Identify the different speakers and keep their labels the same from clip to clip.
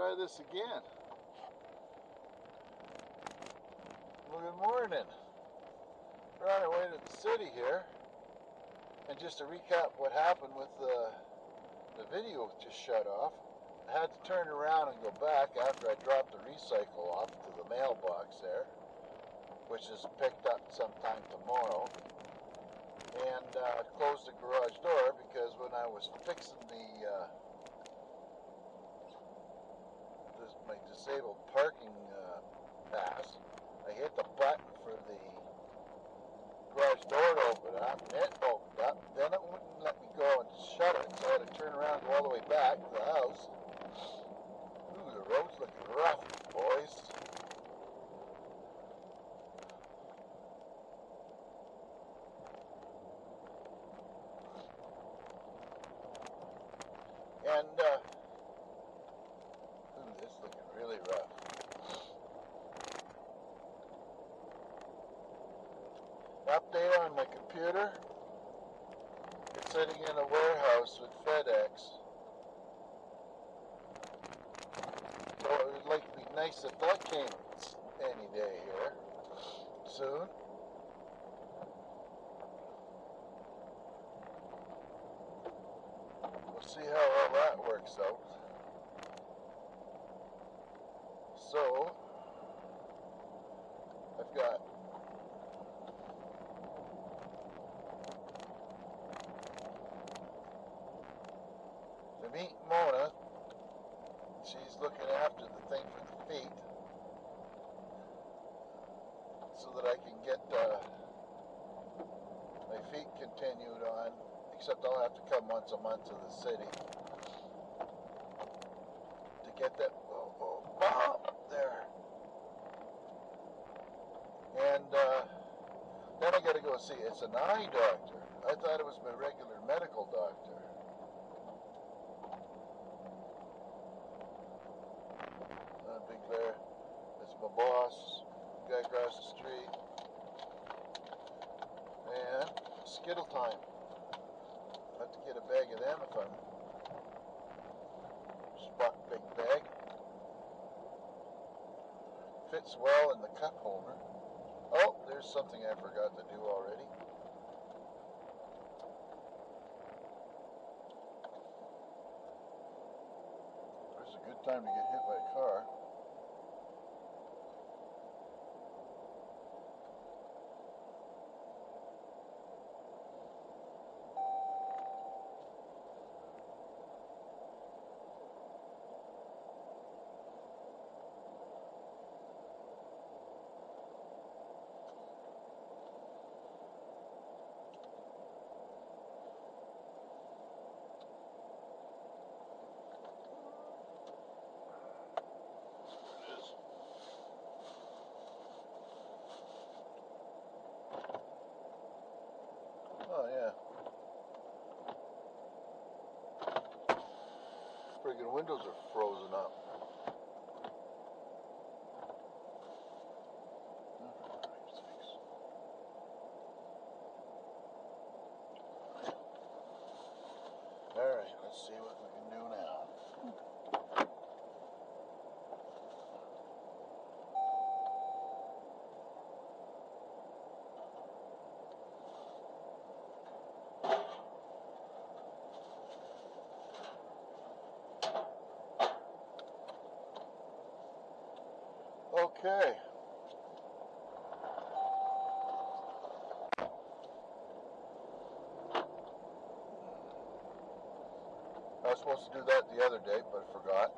Speaker 1: try this again. Well, good morning. We're on our way to the city here. And just to recap what happened with the video just shut off, I had to turn around and go back after I dropped the recycle off to the mailbox there, which is picked up sometime tomorrow. And closed the garage door because when I was fixing my disabled parking pass, I hit the button for the garage door to open up, and it opened up. Then it wouldn't let me go and shut it, so I had to turn around and go all the way back to the house. Ooh, the road's looking rough, boys. And, ooh, this is looking really rough. Update on my computer. It's sitting in a warehouse with FedEx. So it would like to be nice if that came any day here soon. We'll see how all that works out. So I've got to meet Mona. She's looking after the thing for the feet so that I can get my feet continued on, except I'll have to come once a month to the city to get that there. And then I got to go see, it's an eye doctor. I thought it was my regular medical doctor. Big Bear, that's my boss, guy across the street. And Skittle time. I have to get a bag of them if I'm spot big bag. Fits well in the cup holder. Oh, there's something I forgot to do already. It's a good time to get hit by a car. Oh yeah. Friggin' windows are frozen up. Alright, let's see what we can do now. Okay. I was supposed to do that the other day, but I forgot.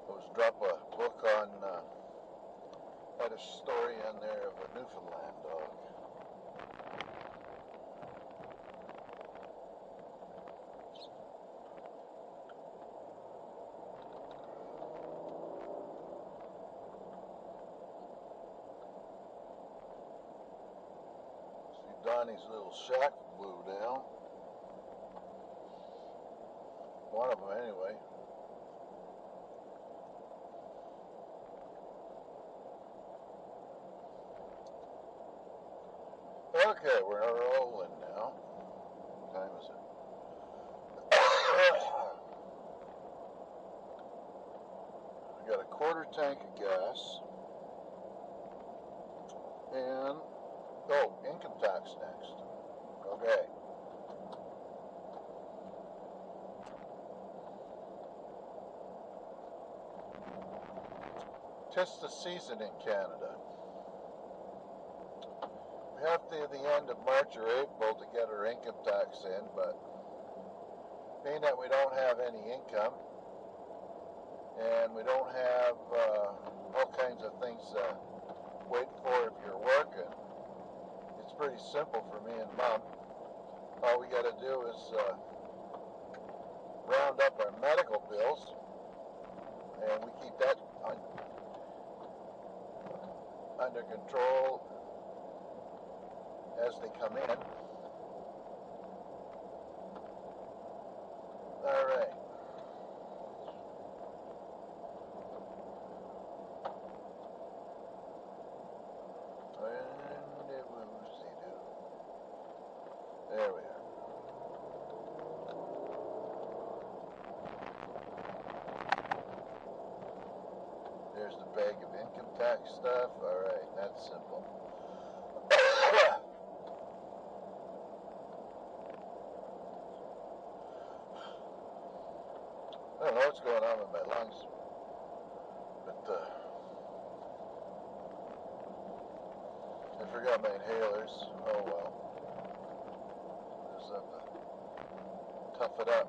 Speaker 1: I was drop a book on, had a story on there of a Newfoundland dog. See, Donnie's little shack blew down. One of them anyway. Okay, we're rolling now. What time is it? quarter tank of gas. And, oh, income tax next. Okay. Tis the season in Canada. We have to the end of March or April to get our income tax in, but being that we don't have any income and we don't have all kinds of things to wait for if you're working, it's pretty simple for me and Mom. All we got to do is round up our medical bills, and we keep that under control as they come in. All right. There we are. There's the bag of income tax stuff. All right, that's simple. I don't know what's going on with my lungs, but I forgot my inhalers. Oh well. Just have to tough it up.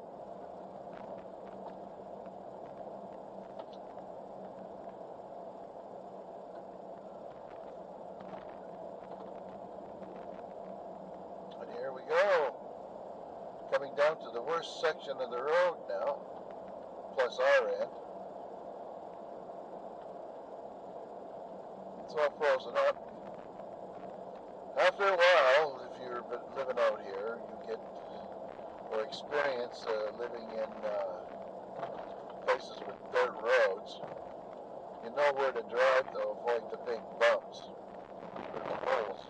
Speaker 1: And here we go. Coming down to the worst section of the road now, plus our end. It's all frozen up. After a while, if you're living out here, you get or experience living in places with dirt roads. You know where to drive to avoid the big bumps or the holes.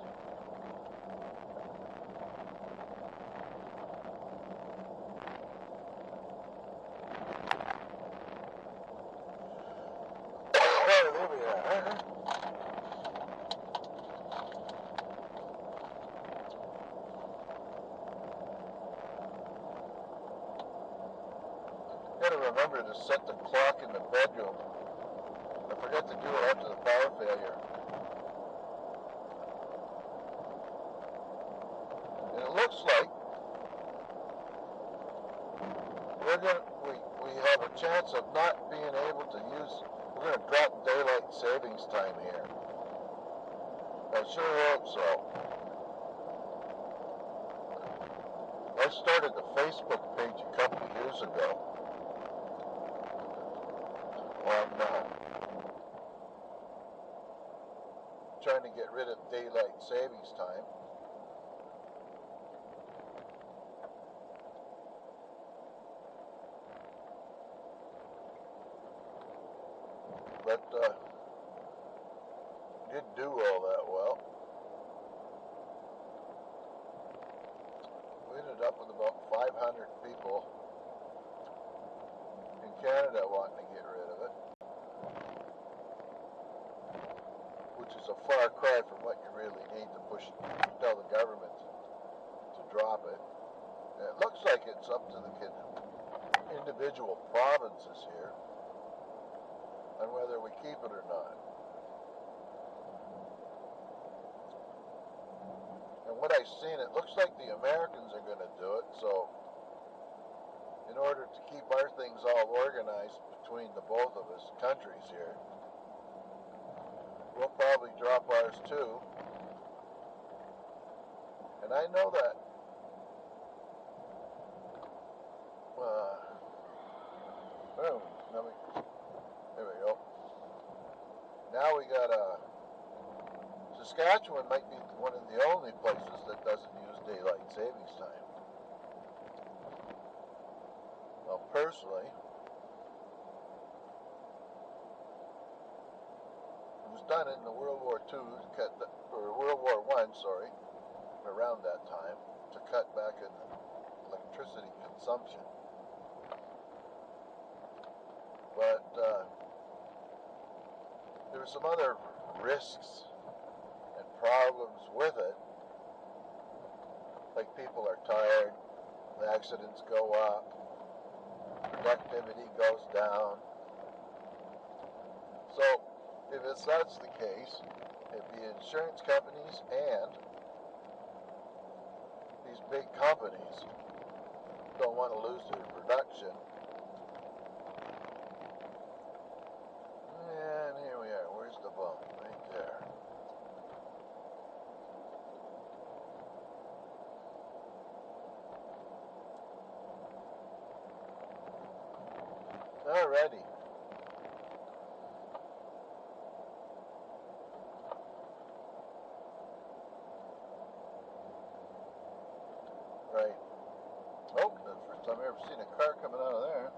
Speaker 1: Oh, there we are. Gotta remember to set the clock in the bedroom. I forgot to do it after the power failure. And it looks like we have a chance of not being able to we're gonna drop daylight savings time here. I sure hope so. I started the Facebook page a couple of years ago on trying to get rid of daylight savings time. But didn't do all that well. We ended up with about 500 people in Canada wanting to get rid of it, which is a far cry from what you really need to tell the government to drop it. And it looks like it's up to the individual provinces here on whether we keep it or not. And what I've seen, it looks like the Americans are going to do it, so in order to keep our things all organized between the both of us countries here, we'll probably drop ours too. And I know that there we go. Now we got Saskatchewan might be one of the only places that doesn't use daylight savings time. Well, personally, it was done in the World War II or World War I, sorry, around that time, to cut back in electricity consumption. But there's some other risks and problems with it. Like people are tired, the accidents go up, productivity goes down. So if that's the case, if the insurance companies and these big companies don't want to lose their production, and here we are, where's the bump? Right there. Alrighty. Right. Oh, that's the first time I've ever seen a car coming out of there.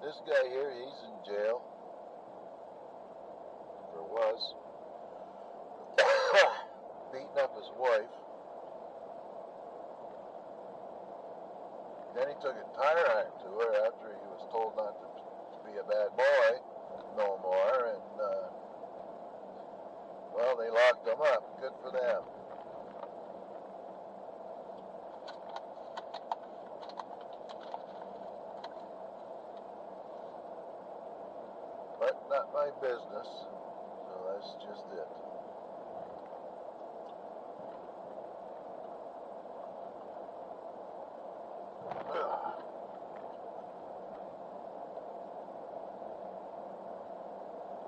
Speaker 1: This guy here, he's in jail. Or was. Beating up his wife. Then he took a tire iron to her after he was told not to be a bad boy no more, and well, they locked him up. Good for them. But not my business, so that's just it.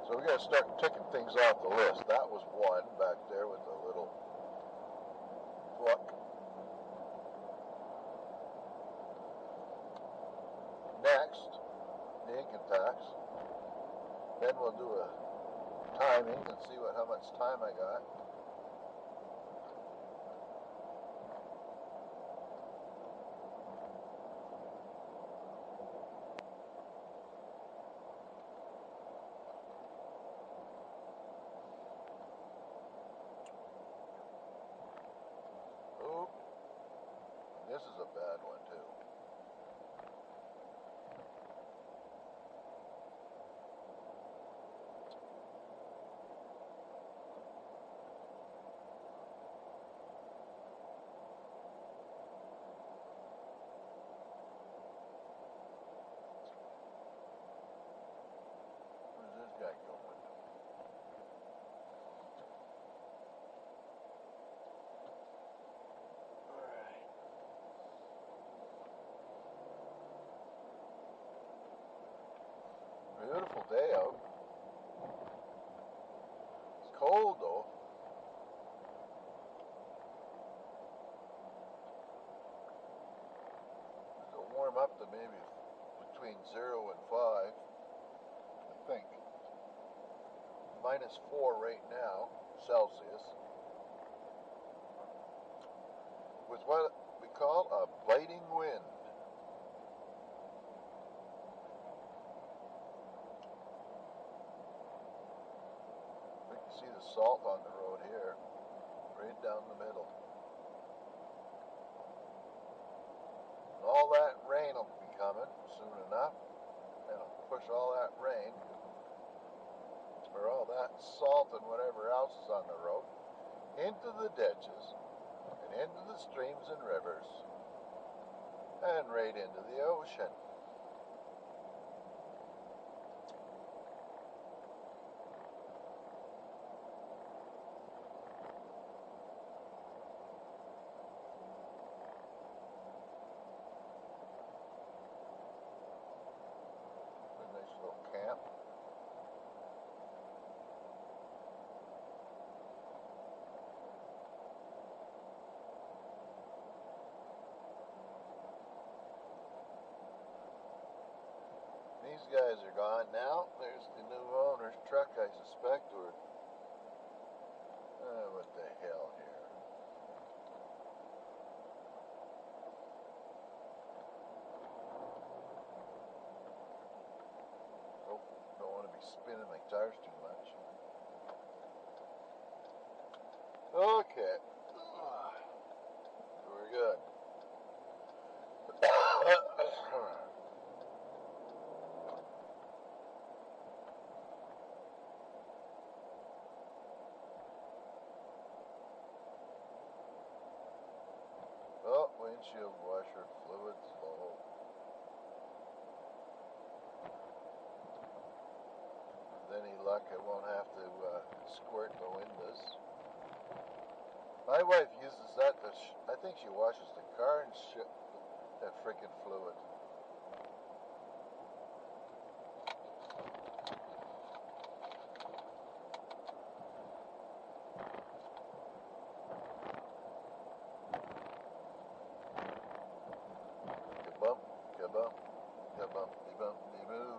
Speaker 1: So we got to start ticking things off the list. That was one back there with the little book. Next, the income tax. Then we'll do a timing and see how much time I got. Oh, this is a bad one too. Where's this guy going? Alright. Beautiful day out. It's cold though. It'll warm up to maybe between 0 and 5, I think. -4 right now, Celsius. With what we call a biting wind. We can see the salt on the road here, right down the middle. And all that rain will be coming soon enough. And it'll push all that rain, or all that salt and whatever else is on the road, into the ditches, and into the streams and rivers, and right into the ocean. A nice little camp. These guys are gone now. There's the new owner's truck, I suspect, or what the hell here? Oh, don't want to be spinning my tires too much. Okay, we're good. truck, I won't have to squirt the windows. My wife uses that to I think she washes the car and shit, that frickin' fluid. Kabump, kabump, kabump, de-bump, de-boo.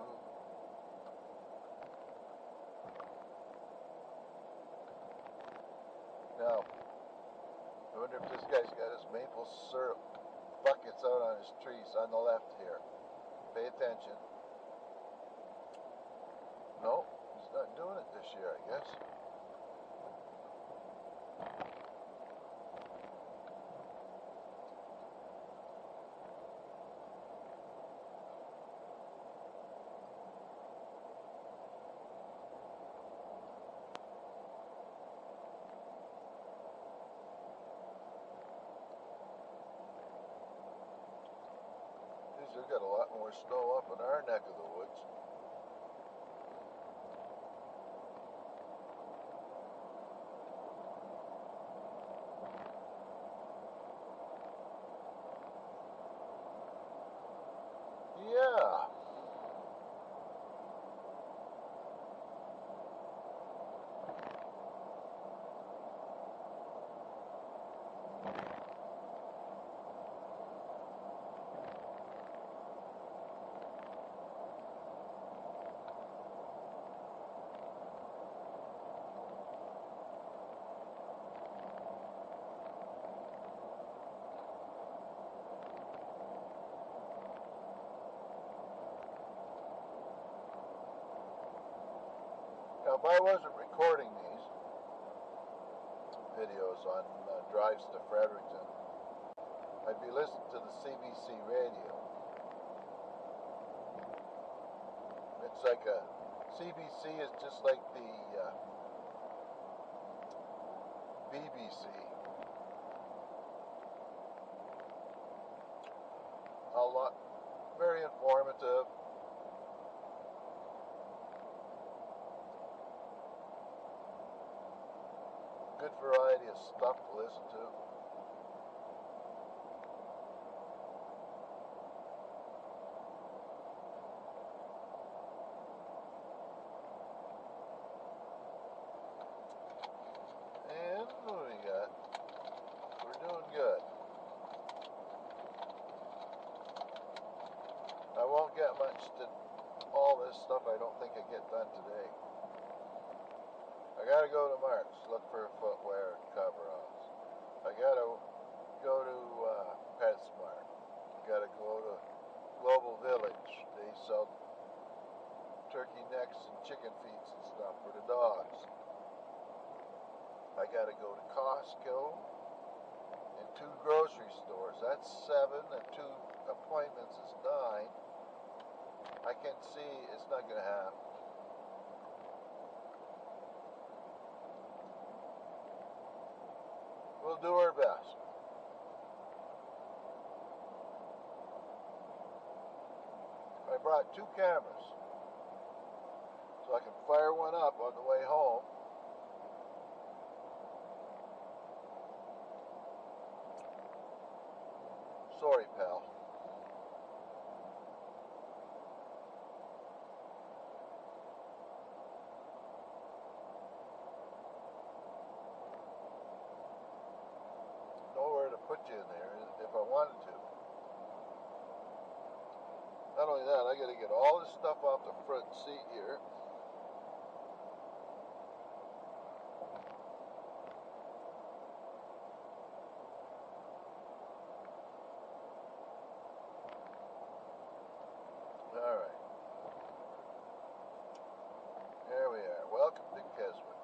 Speaker 1: Now, I wonder if this guy's got his maple syrup buckets out on his trees on the left here. Pay attention. No, he's not doing it this year, I guess. We've got a lot more snow up in our neck of the woods. Yeah. Now, if I wasn't recording these videos on drives to Fredericton, I'd be listening to the CBC radio. It's like CBC is just like the BBC. A lot, very informative. Good variety of stuff to listen to. And what do we got? We're doing good. I won't get much to all this stuff. I don't think I get done today. I gotta go to Mark's, look for footwear and coveralls. I gotta go to PetSmart. Gotta go to Global Village. They sell turkey necks and chicken feet and stuff for the dogs. I gotta go to Costco and 2 grocery stores. That's 7 and 2 appointments is 9. I can see it's not gonna happen. We'll do our best. I brought 2 cameras so I can fire one up on the way home. Sorry, pal. Nowhere to put you in there if I wanted to. Not only that, I got to get all this stuff off the front seat here. All right. There we are. Welcome to Keswick.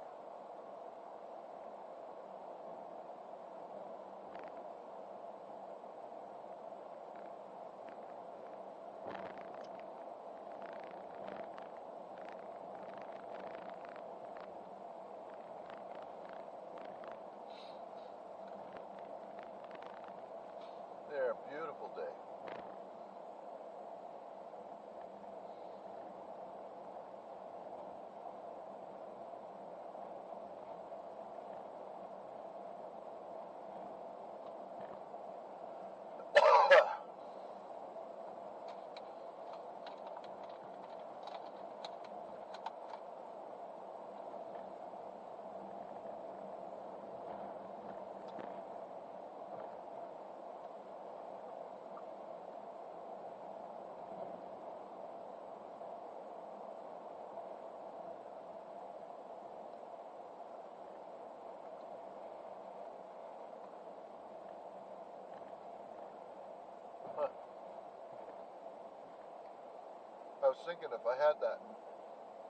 Speaker 1: was thinking if I had that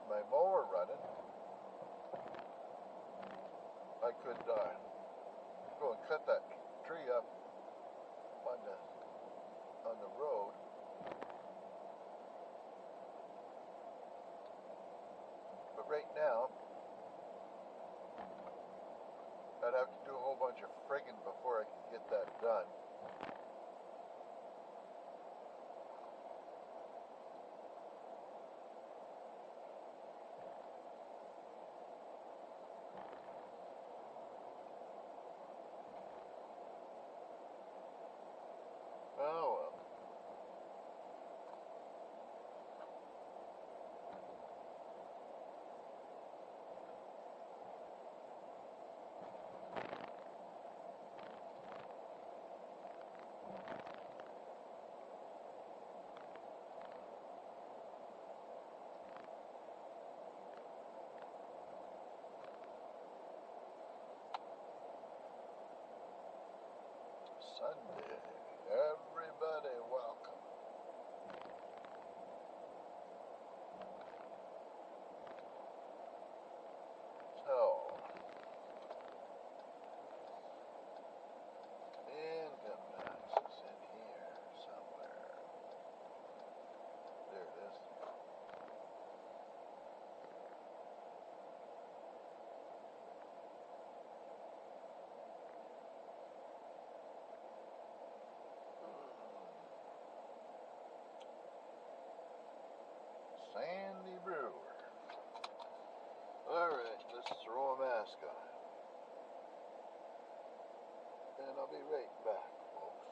Speaker 1: my mower running, I could go and cut that tree up on the road. But right now, I'd have to do a whole bunch of friggin' before I could get that done. Oh well. Sunday. Everybody welcome. So, income tax is in here somewhere. There it is. Sandy Brewer. Alright, let's throw a mask on. And I'll be right back, folks.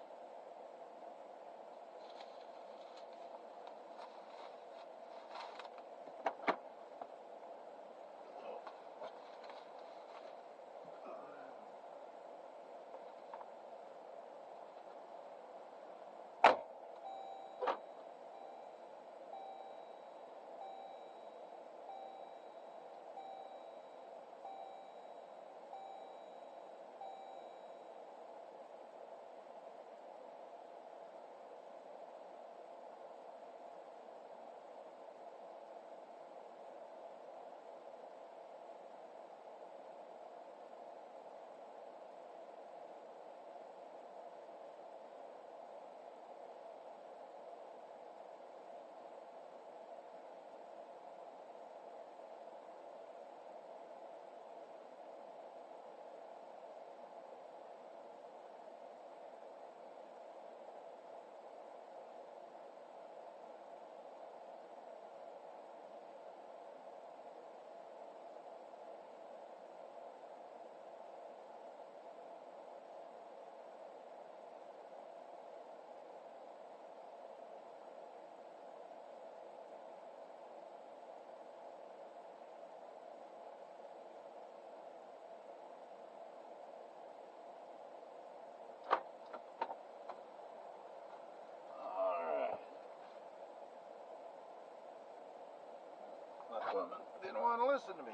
Speaker 1: That woman didn't want to listen to me.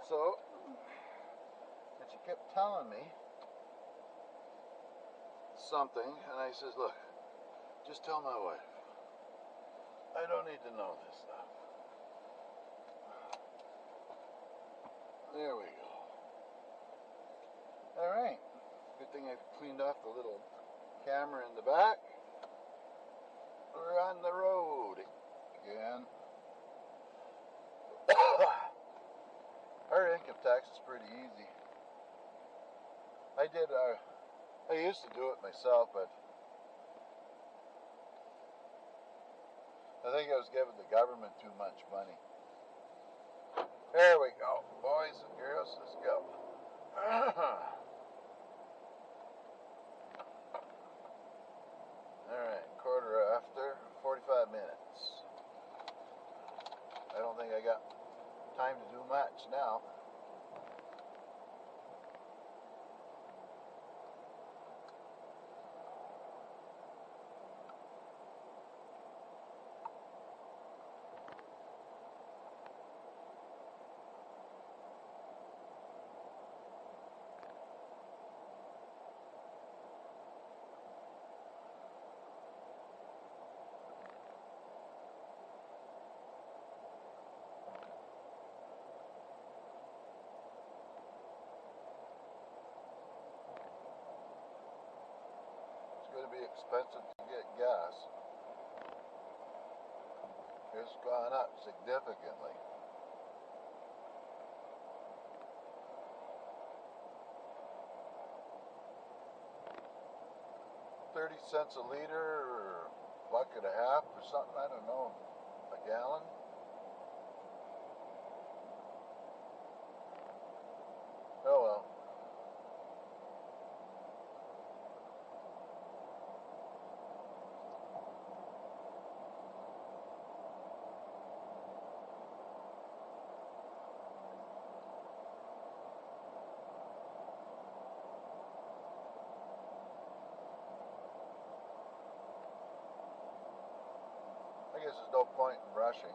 Speaker 1: So, and she kept telling me something, and I says, look, just tell my wife. I don't need to know this stuff. There we go. Alright. Good thing I cleaned off the little camera in the back. We're on the road again. Our income tax is pretty easy. I used to do it myself, but I think I was giving the government too much money. There we go, boys and girls, let's go. Alright, 45 minutes. I don't think I got time to do much now. going to be expensive to get gas. It's gone up significantly. $0.30 a liter, or $1.50 or something, I don't know, a gallon. Oh well. I guess there's no point in rushing.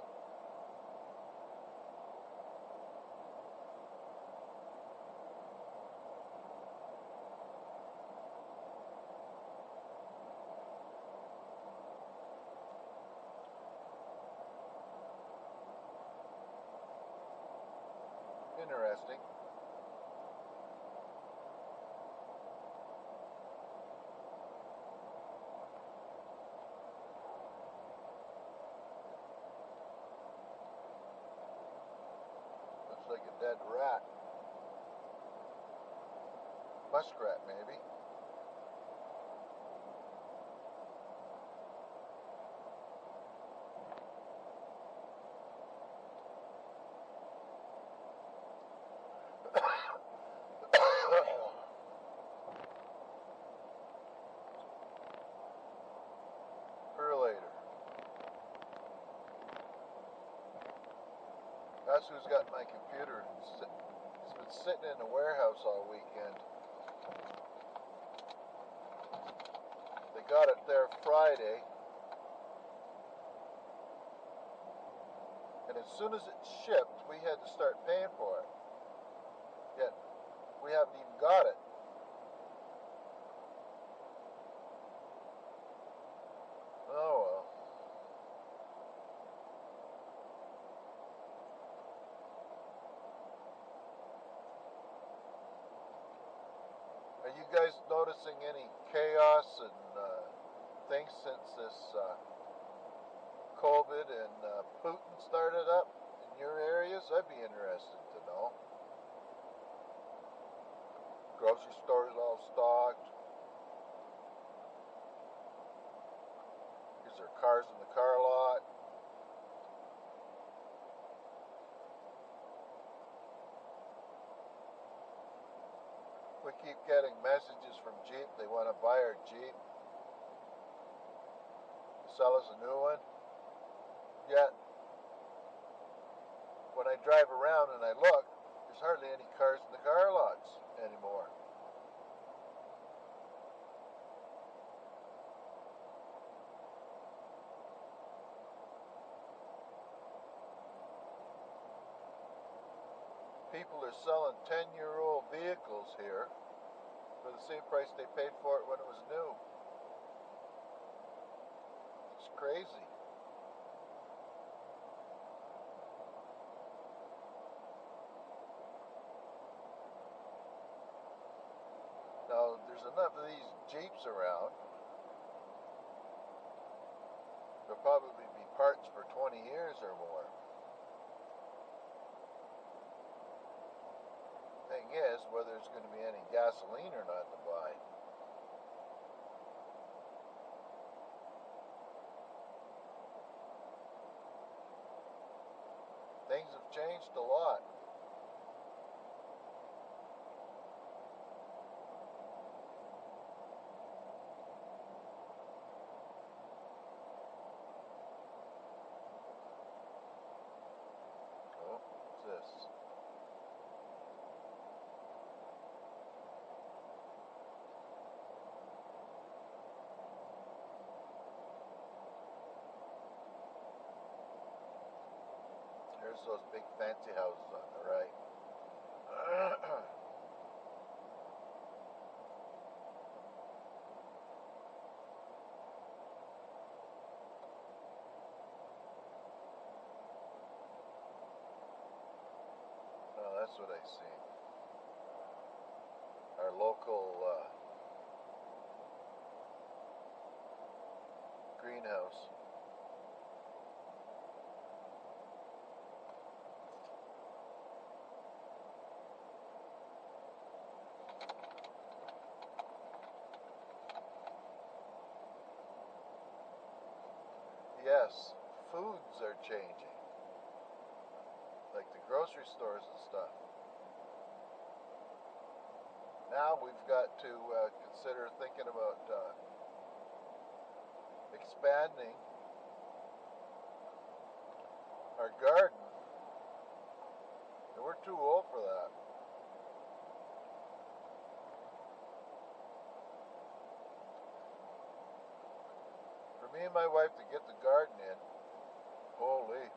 Speaker 1: Interesting. Looks like a dead rat. Muskrat, maybe. Or later. That's who's got my computer. It's been sitting in the warehouse all weekend. They got it there Friday. And as soon as it shipped, we had to start paying for it. Yet, we haven't even got it. Oh well. Are you guys noticing any chaos and things since this COVID and Putin started up in your areas? I'd be interested to know. Grocery stores all stocked. Is there cars in the car lot? We keep getting messages from Jeep. They want to buy our Jeep, sell us a new one. Yet, when I drive around and I look, there's hardly any cars in the car lots anymore. People are selling 10-year-old vehicles here for the same price they paid for it when it was new. It's crazy. Now, there's enough of these Jeeps around. There'll probably be parts for 20 years or more. Thing is, whether there's going to be any gasoline or not to buy. Things have changed a lot. Oh, what's this? There's those big fancy houses on the right. Oh, that's what I see. Our local greenhouse. Yes, foods are changing, like the grocery stores and stuff. Now we've got to consider thinking about expanding our garden, and we're too old for that. For me and my wife to get the garden in, holy,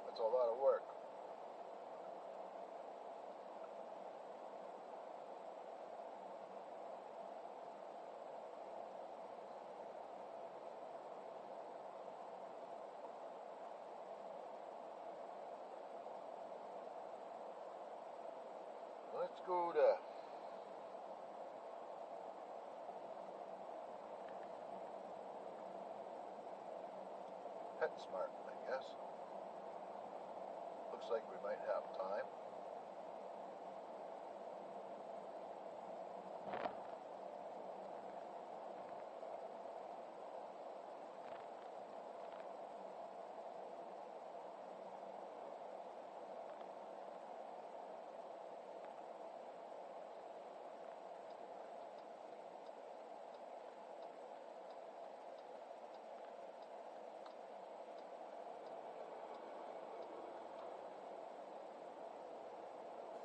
Speaker 1: that's a lot of work. Let's go to PetSmart, I guess. Looks like we might have time.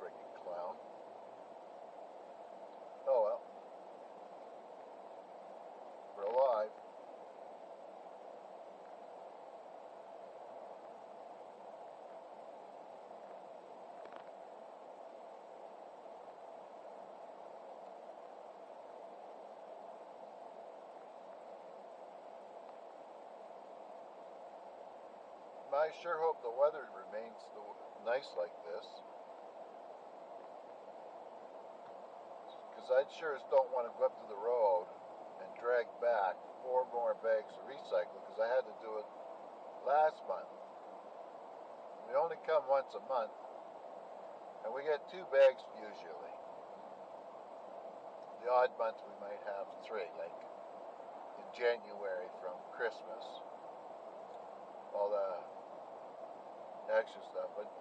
Speaker 1: Friggin' clown. Oh well. We're alive. I sure hope the weather remains nice like this, because I sure as don't want to go up to the road and drag back 4 more bags of recycle, because I had to do it last month. We only come once a month, and we get 2 bags usually. The odd month we might have 3, like in January from Christmas, all the extra stuff. But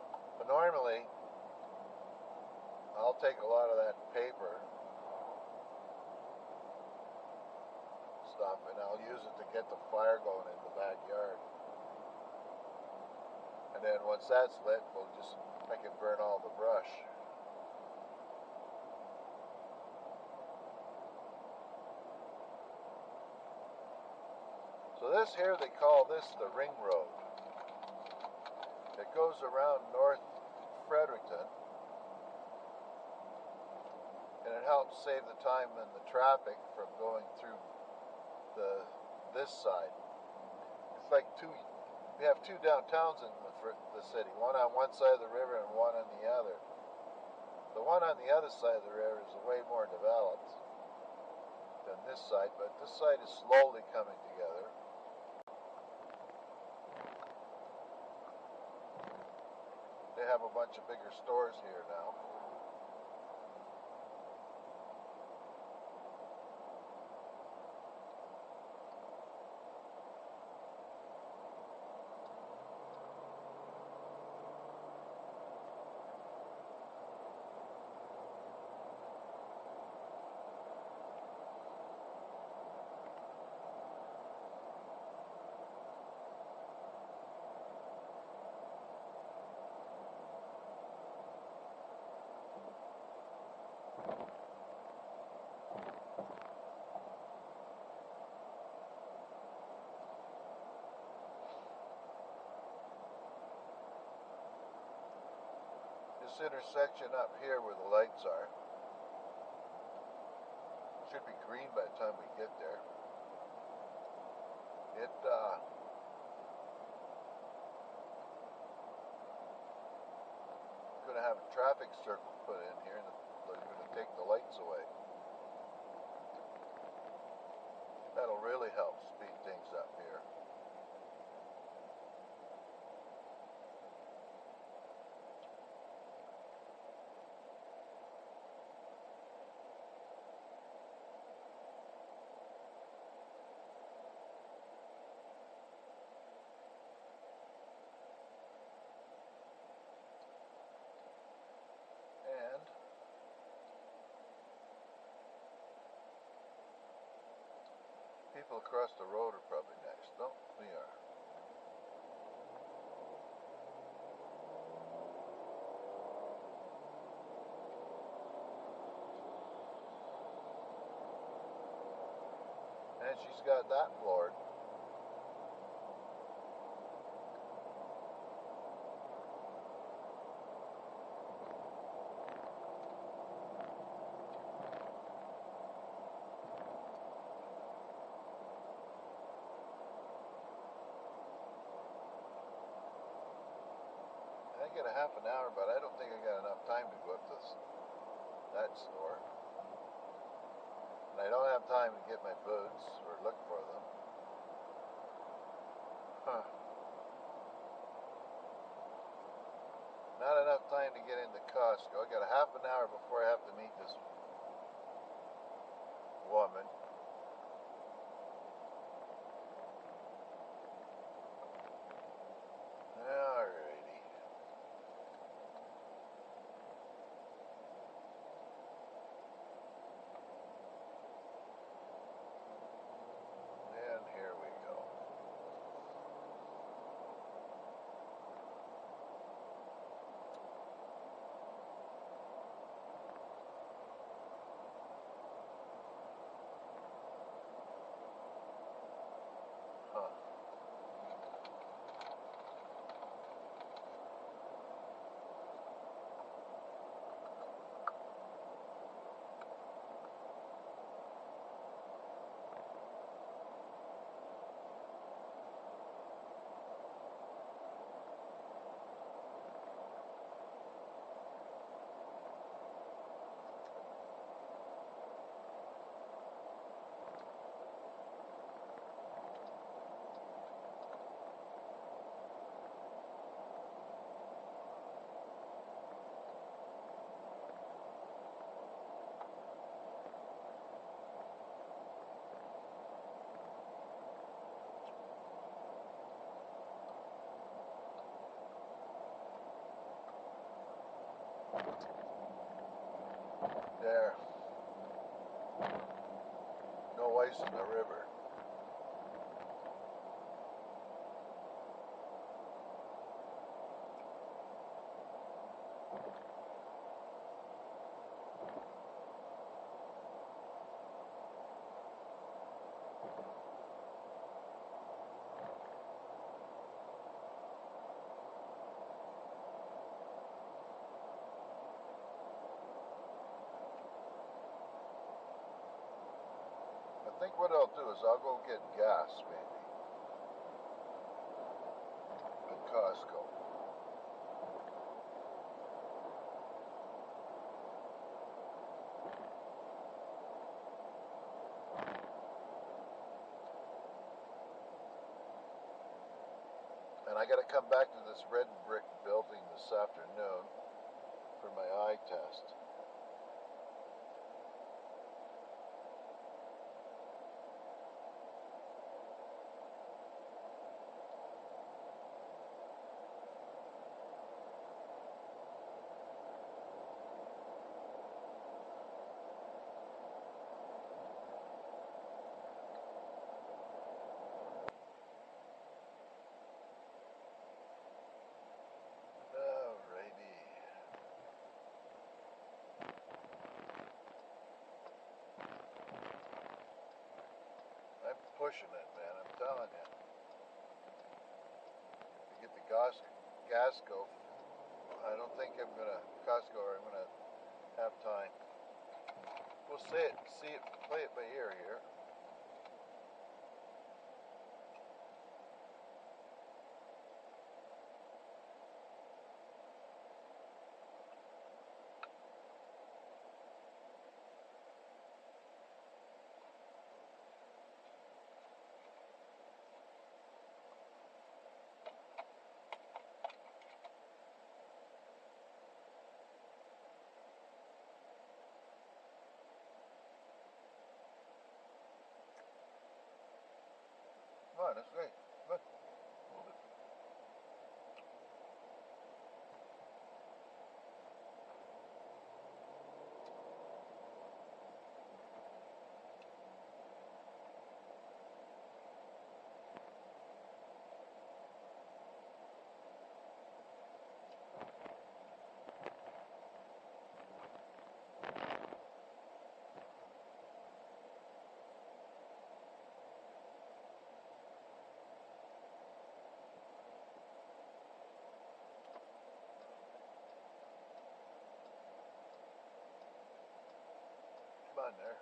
Speaker 1: normally, I'll take a lot of that paper stuff and I'll use it to get the fire going in the backyard. And then once that's lit, I can burn all the brush. So this here, they call this the ring road. It goes around North Fredericton, and it helps save the time and the traffic from going through this side. It's like we have 2 downtowns in the city, one on one side of the river and one on the other. The one on the other side of the river is way more developed than this side, but this side is slowly coming together. They have a bunch of bigger stores here now. This intersection up here where the lights are should be green by the time we get there. Going to have a traffic circle put in here, and they're going to take the lights away. That'll really help speed things up here. people across the road are probably next. No, we are. And she's got that floored. I get a half an hour, but I don't think I got enough time to go up to that store. And I don't have time to get my boots or look for them. Huh. Not enough time to get into Costco. I got a half an hour before I have to meet this woman. Alrighty. And here we go. Huh. There. No ice in the river. I think what I'll do is I'll go get gas, maybe, at Costco. And I got to come back to this red brick building this afternoon for my eye test. Alrighty. I'm pushing it, man. I'm telling you. To get the Gasco, I don't think I'm gonna Costco. Or I'm gonna have time. We'll play it by ear here. Come on, that's great. Come on. Move it.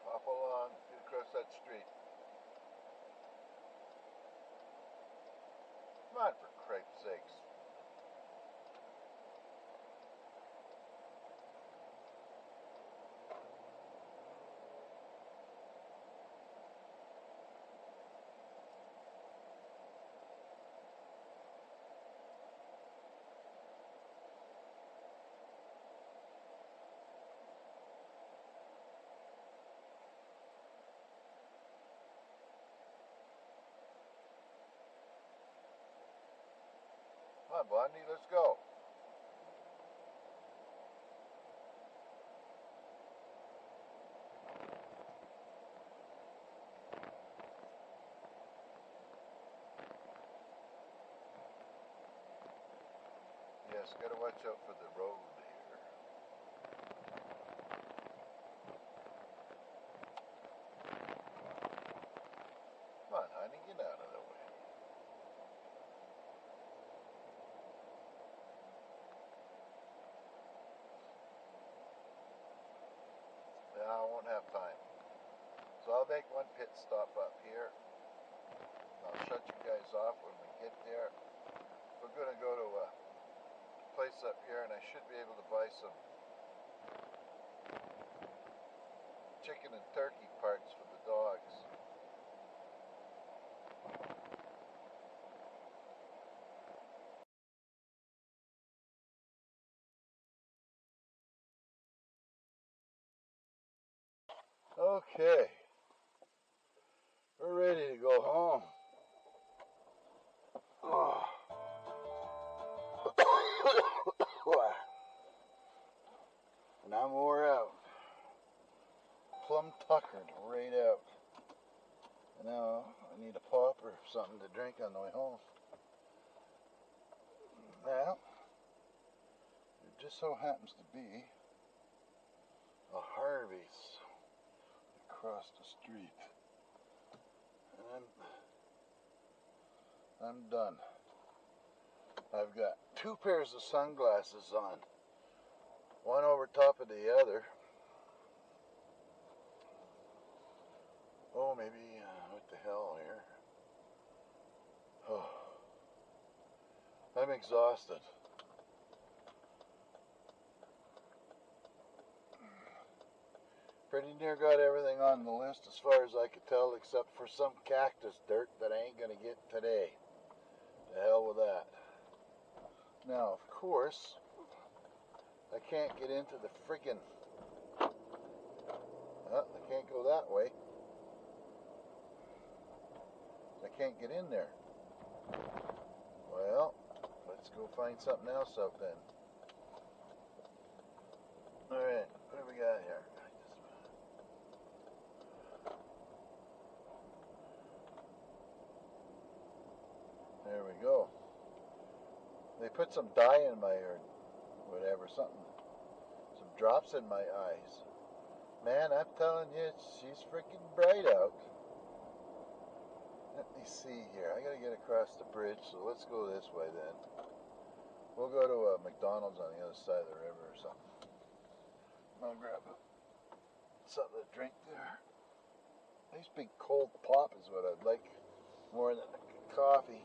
Speaker 1: Hop along, get across that street. Come on, for Christ's sakes. Come on, Blondie, let's go. Yes, gotta watch out for the road here. Come on, honey, get out of the way. Yeah, I won't have time. So I'll make one pit stop up here. I'll shut you guys off when we get there. We're gonna go to a place up here, and I should be able to buy some chicken and turkey parts for the dogs. Okay, we're ready to go home. Oh. And I'm wore out. Plumb tuckered right out. Now I need a pop or something to drink on the way home. Now, it just so happens to be a Harvey's across the street. And I'm done. I've got two pairs of sunglasses on, one over top of the other. Oh, maybe, what the hell here? Oh, I'm exhausted. Pretty near got everything on the list as far as I could tell, except for some cactus dirt that I ain't gonna get today. The hell with that. Now, of course, I can't get into the friggin'... I can't go that way. I can't get in there. Well, let's go find something else out then. Alright, what do we got here? There we go. They put some dye in my, or whatever, something. Some drops in my eyes. Man, I'm telling you, she's freaking bright out. Let me see here. I gotta get across the bridge, so let's go this way then. We'll go to a McDonald's on the other side of the river or something. I'll grab something to drink there. Nice big cold pop is what I'd like more than a coffee.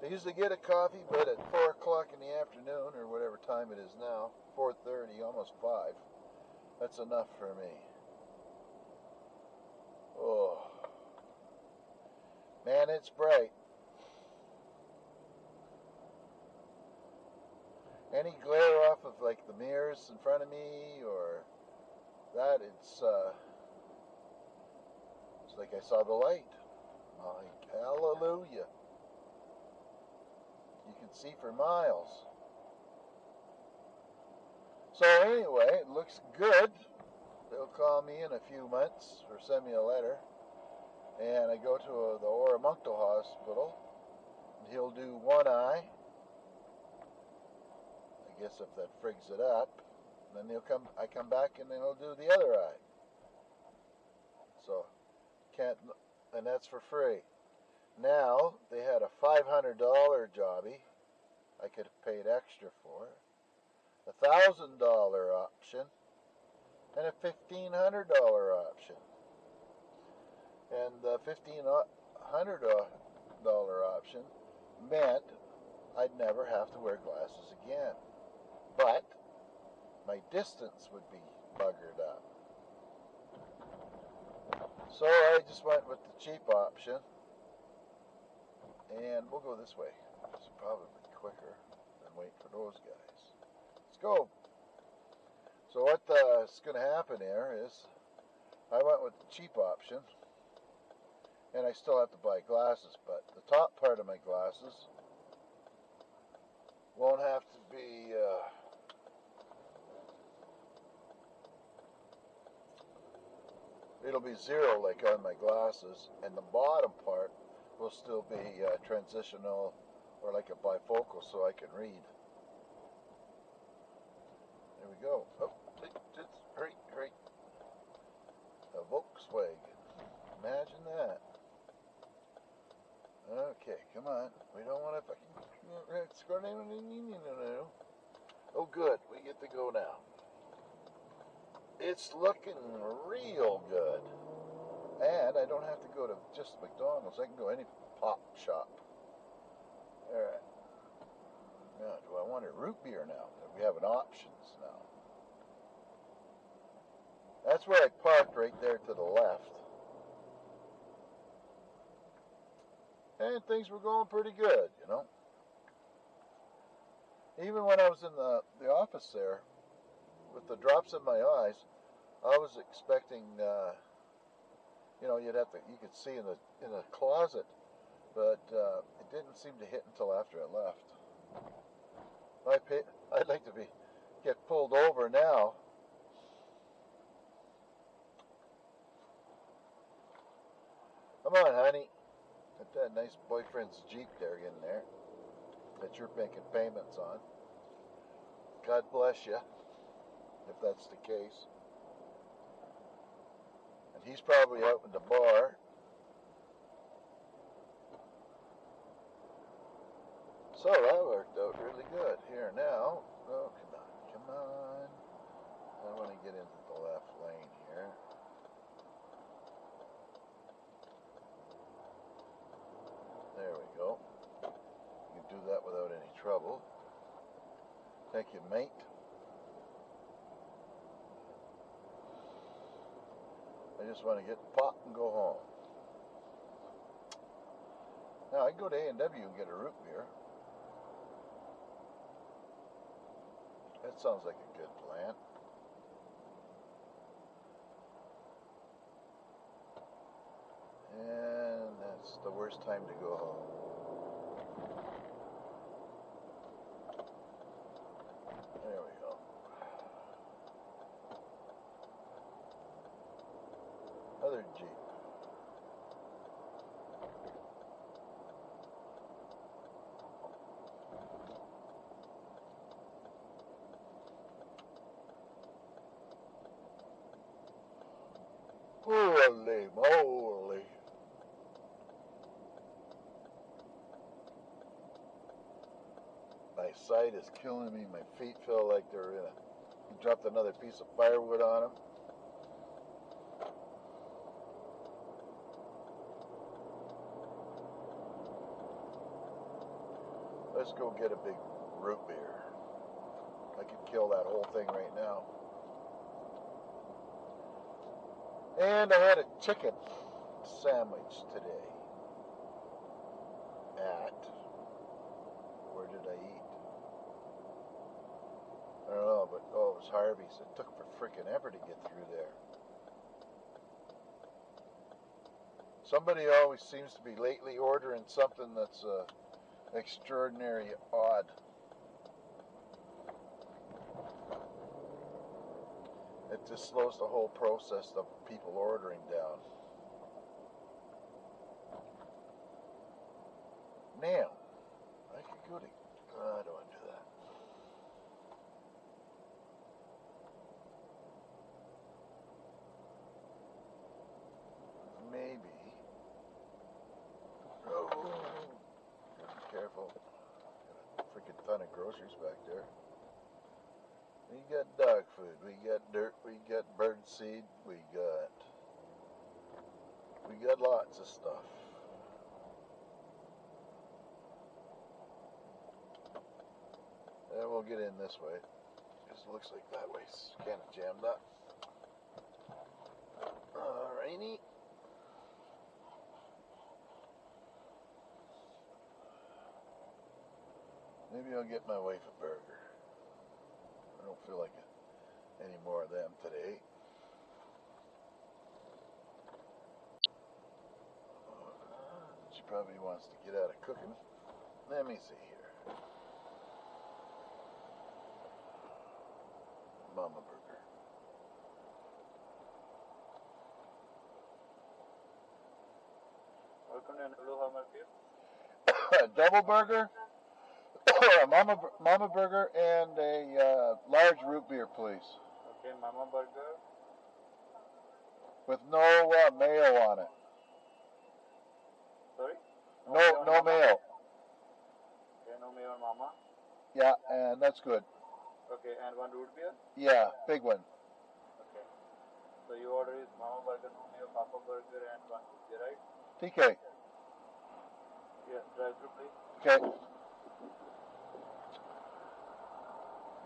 Speaker 1: I usually get a coffee, but at 4 o'clock in the afternoon, or whatever time it is now, 4:30, almost 5, that's enough for me. Oh, man, it's bright. Any glare off of like the mirrors in front of me or that, it's like I saw the light. Like, hallelujah. You can see for miles. So anyway, it looks good. They'll call me in a few months or send me a letter. And I go to the Oromunkto Hospital, and he'll do one eye. I guess if that frigs it up. And then I come back and then he'll do the other eye. So, and that's for free. Now, they had a $500 jobby I could have paid extra for, a $1,000 option, and a $1,500 option. And the $1,500 option meant I'd never have to wear glasses again. But my distance would be buggered up. So I just went with the cheap option. And we'll go this way. It's probably quicker than wait for those guys. Let's go. So what's going to happen here is I went with the cheap option. And I still have to buy glasses. But the top part of my glasses won't have to be... it'll be zero like on my glasses. And the bottom part will still be transitional or like a bifocal so I can read. There we go. Oh, hurry, hurry. A Volkswagen. Imagine that. Okay, come on. We don't want to fucking... Oh, good. We get to go now. It's looking real good. And I don't have to go to just McDonald's. I can go any pop shop. Alright. Now, do I want a root beer now? We have an options now. That's where I parked, right there to the left. And things were going pretty good, you know. Even when I was in the office there, with the drops in my eyes, I was expecting, you know, you could see in a closet, but it didn't seem to hit until after I left. I'd like to get pulled over now. Come on, honey. Got that nice boyfriend's Jeep there in there that you're making payments on. God bless you, if that's the case. And he's probably out in the bar. So that worked out really good. Here now. Oh, come on, come on. I want to get into the left lane here. There we go. You can do that without any trouble. Thank you, mate. I just want to get pot and go home. Now, I can go to A&W and get a root beer. That sounds like a good plan. And that's the worst time to go home. There we go. Other Jeep. Holy moly. My sight is killing me. My feet feel like they're in a... You dropped another piece of firewood on them. Let's go get a big root beer. I could kill that whole thing right now. And I had a chicken sandwich today. Where did I eat? I don't know, but oh, it was Harvey's. It took for frickin' ever to get through there. Somebody always seems to be lately ordering something that's extraordinary odd. It just slows the whole process of people ordering down. Now, I could go to... I don't want to do that. Maybe. Oh, be careful. Got a freaking ton of groceries back there. We got dog food, we got dirt, we got bird seed, we We got lots of stuff. And we'll get in this way, because it looks like that way's kind of jammed up. Alrighty. Maybe I'll get my wife a burger. I don't feel like any more of them today. She probably wants to get out of cooking. Let me see here. Mama burger. A double burger, a mama burger, and a large root beer, please.
Speaker 2: Okay, mama burger.
Speaker 1: With no mayo on it.
Speaker 2: Sorry?
Speaker 1: No mayo.
Speaker 2: Okay, no mayo on mama.
Speaker 1: Yeah, and that's good.
Speaker 2: Okay, and one root beer?
Speaker 1: Yeah, big one.
Speaker 2: Okay. So your order is mama burger, no mayo, papa burger, and one root beer, right?
Speaker 1: TK.
Speaker 2: Yes, drive through, please.
Speaker 1: Okay.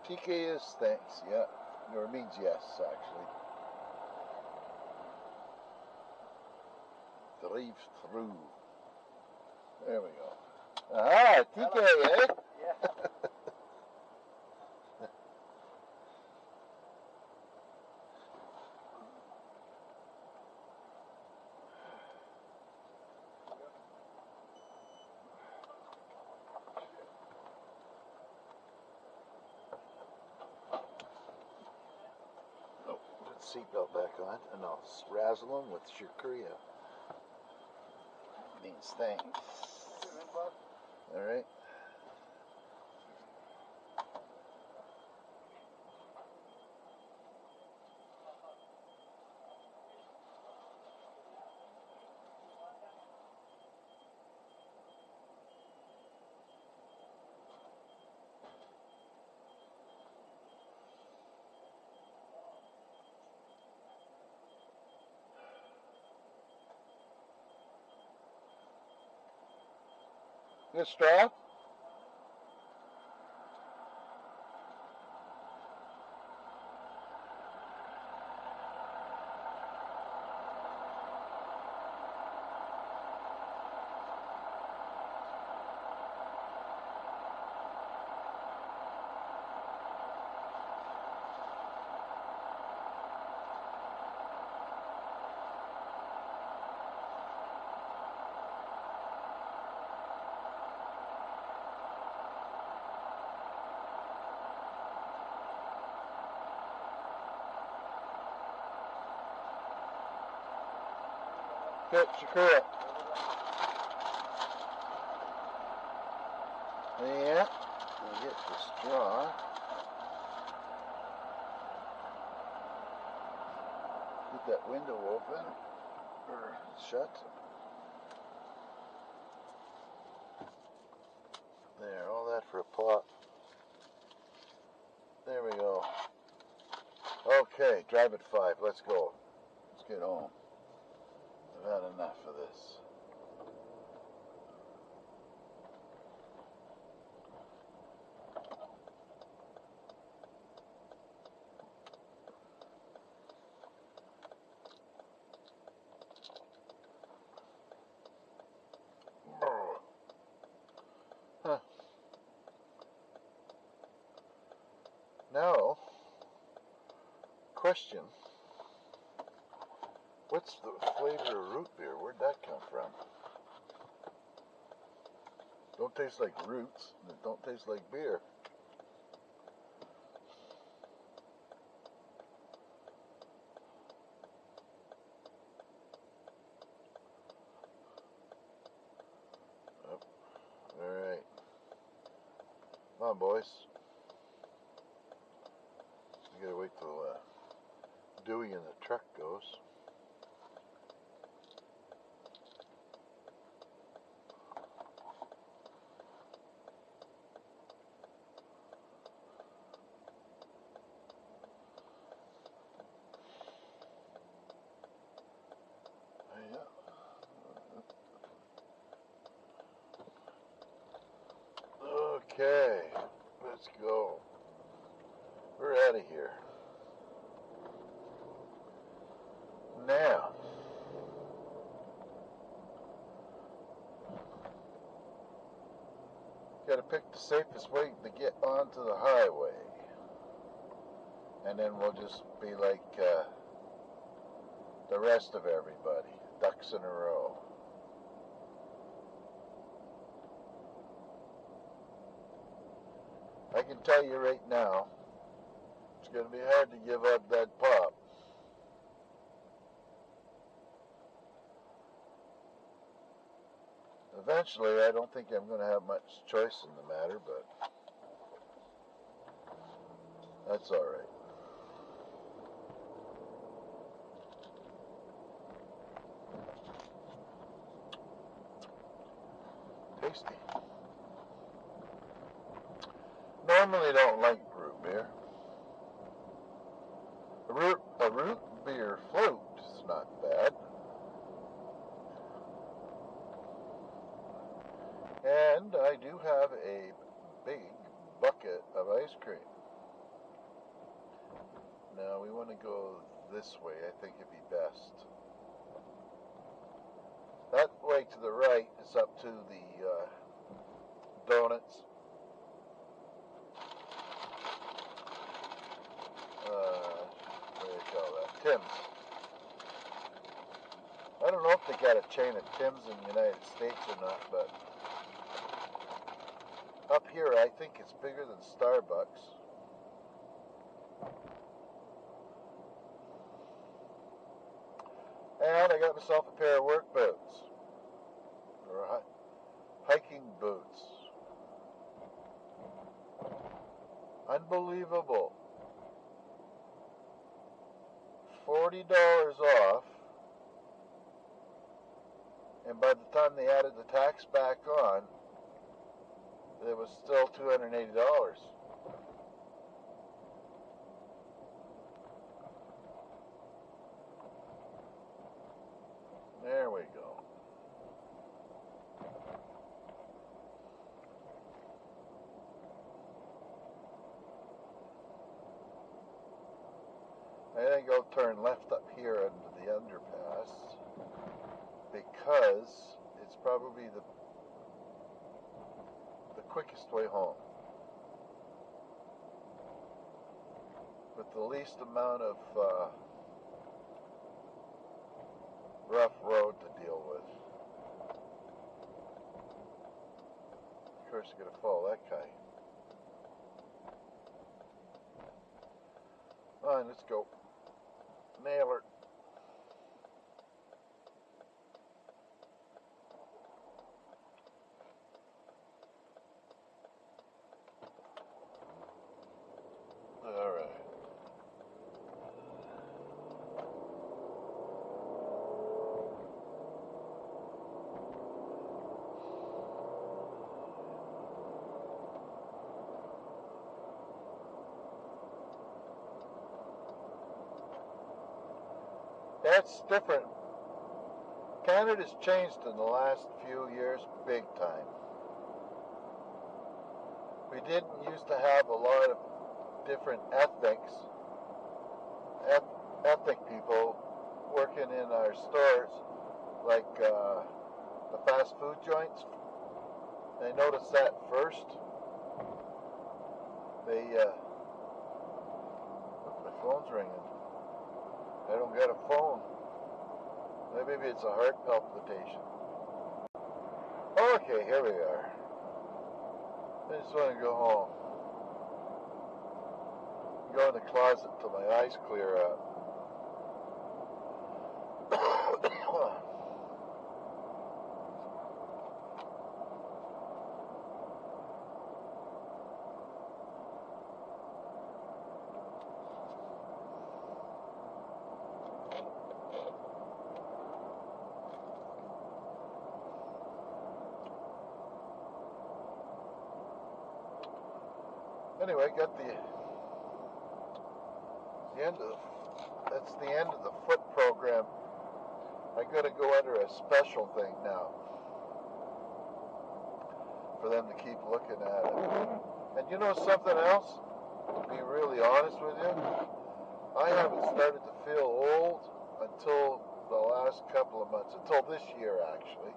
Speaker 1: TK is thanks, yeah. Or means yes, actually. Drive through. There we go. Ah, TK, eh?
Speaker 2: Yeah.
Speaker 1: Oh, put the seatbelt back on, and I'll razzle him with Shukriya. Means thanks. All right. Good straw? Good, Shakira. Yeah, we'll get the straw. Get that window open, or shut. There, all that for a pot. There we go. Okay, drive at 5, let's go. Let's get home. I've had enough of this. Huh. Now, question. What's the flavor of root beer? Where'd that come from? Don't taste like roots. It don't taste like beer. Oh, all right. Come on, boys. We gotta wait till Dewey in the truck goes. Yeah. Okay, let's go. We're out of here. Now, got to pick the safest way to get onto the highway. And then we'll just be like the rest of everybody, ducks in a row. I can tell you right now, it's going to be hard to give up that pop. Eventually, I don't think I'm going to have much choice in the matter, but that's all right. Tasty. Normally don't like root beer. A root beer float is not bad. And I do have a big bucket of ice cream. Now we want to go this way. I think it'd be best. That way to the right is up to the donuts. What do you call that? Tim's. I don't know if they got a chain of Tim's in the United States or not, but up here I think it's bigger than Starbucks. And I got myself a pair of work boots, or hiking boots. Unbelievable. $40 off, and by the time they added the tax back on, it was still $280. There we go. I think I'll turn left up here into the underpass because it's probably the quickest way home with the least amount of rough road to deal with. Of course, you're going to follow that guy. All right, let's go. Nail her. All right. That's different. Canada's changed in the last few years big time. We didn't used to have a lot of different ethnic people working in our stores, like the fast food joints. I noticed that first. My phone's ringing. I don't get a phone. Maybe it's a heart palpitation. Okay, here we are. I just want to go home. Go in the closet till my eyes clear up. Anyway, got that's the end of the foot program. I got to go under a special thing now. for them to keep looking at it. And you know something else? To be really honest with you, I haven't started to feel old until the last couple of months, until this year actually.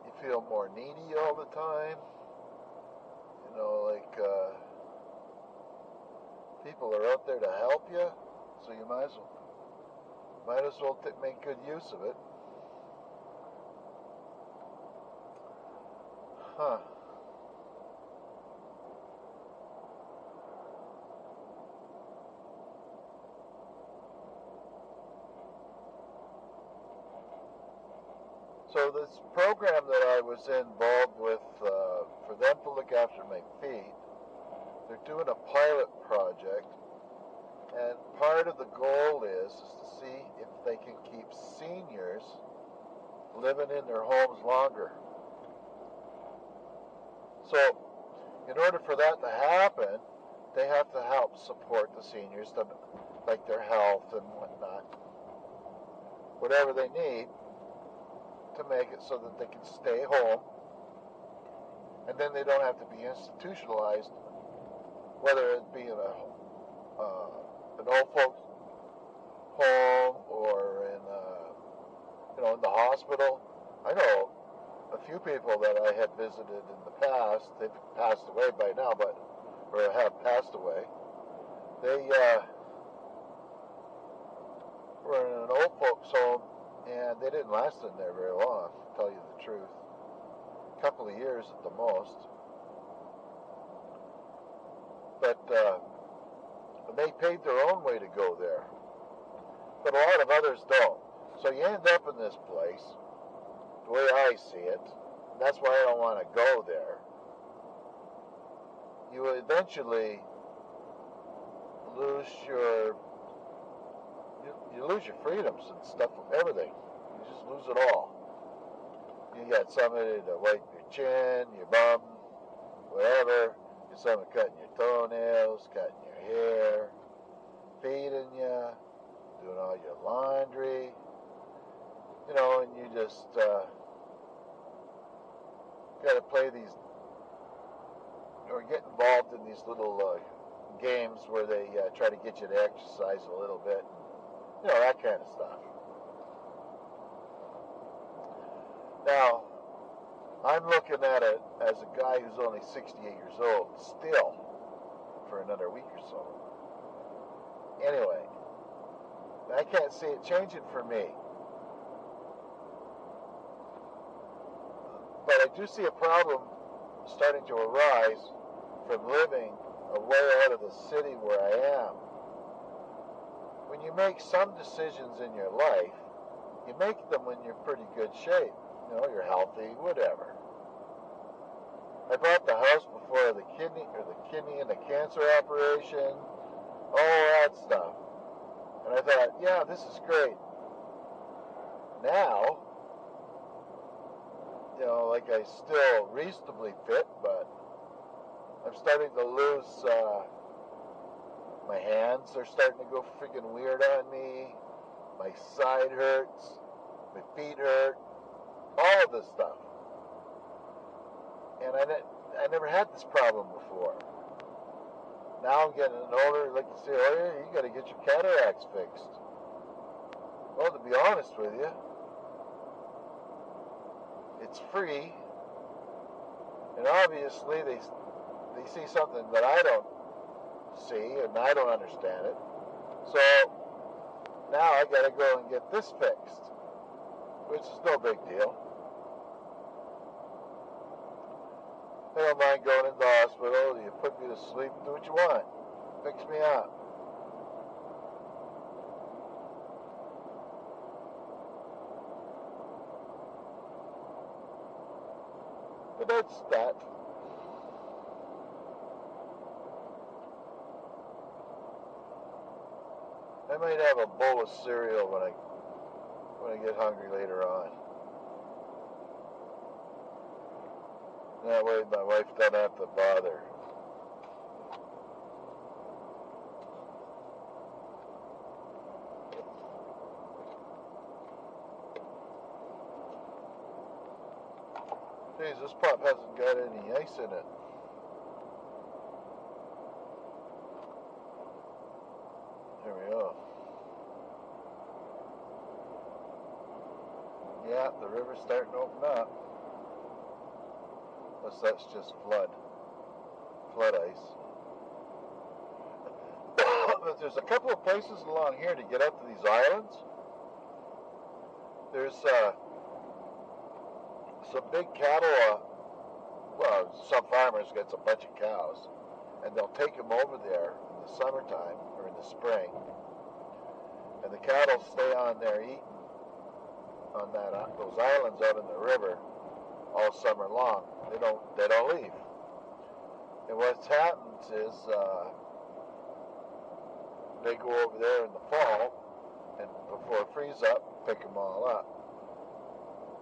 Speaker 1: You feel more needy all the time. You know, like people are out there to help you, so you might as well make good use of it. Huh. So this program that I was involved with, for them to look after my feet, they're doing a pilot project, and part of the goal is to see if they can keep seniors living in their homes longer. So, in order for that to happen, they have to help support the seniors, like their health and whatnot, whatever they need to make it so that they can stay home, and then they don't have to be institutionalized, whether it be in an old folks home or in the hospital. I know a few people that I had visited in the past. They've passed away by now, or have passed away. They were in an old folks home, and they didn't last in there very long, to tell you the truth. A couple of years at the most. But they paved their own way to go there. But a lot of others don't. So you end up in this place, the way I see it. That's why I don't want to go there. You eventually lose your freedoms and stuff, everything. You just lose it all. You got somebody to wipe your chin, your bum, whatever. You got somebody cutting your toenails, cutting your hair, feeding you, doing all your laundry. You know, and you just got to play these, or get involved in these little games where they try to get you to exercise a little bit. You know, that kind of stuff. Now, I'm looking at it as a guy who's only 68 years old, still, for another week or so. Anyway, I can't see it changing for me. But I do see a problem starting to arise from living away out of the city where I am. When you make some decisions in your life, you make them when you're pretty good shape. You know, you're healthy, whatever. I bought the house before the kidney and the cancer operation, all that stuff. And I thought, yeah, this is great. Now, you know, like I'm still reasonably fit, but I'm starting to lose, my hands are starting to go freaking weird on me. My side hurts. My feet hurt. All of this stuff. And I never had this problem before. Now I'm getting older, like you say, oh yeah, you got to get your cataracts fixed. Well, to be honest with you, it's free. And obviously they see something that I don't see, and I don't understand it. So now I got to go and get this fixed, which is no big deal. I don't mind going into the hospital. You put me to sleep, do what you want. Fix me up. But that's that. I might have a bowl of cereal when I get hungry later on. That way my wife doesn't have to bother. Geez, this pup hasn't got any ice in it. There we go. Yeah, the river's starting to open up. Unless that's just flood ice. But there's a couple of places along here to get up to these islands. There's some big cattle, some farmers get a bunch of cows, and they'll take them over there in the summertime or in the spring, and the cattle stay on there eating on those islands out in the river all summer long. They don't leave. And what happens is they go over there in the fall, and before it freezes up, pick them all up.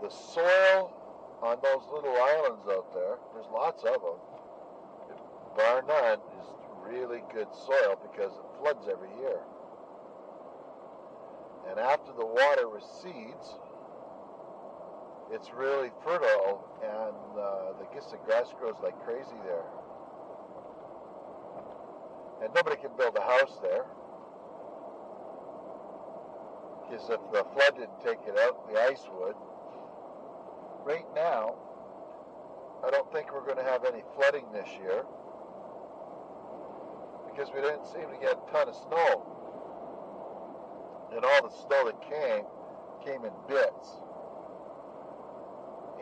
Speaker 1: The soil on those little islands out there, there's lots of them, bar none, is really good soil because it floods every year. And after the water recedes, it's really fertile, and I guess the grass grows like crazy there. And nobody can build a house there, because if the flood didn't take it out, the ice would. Right now, I don't think we're going to have any flooding this year, because we didn't seem to get a ton of snow. And all the snow that came in bits.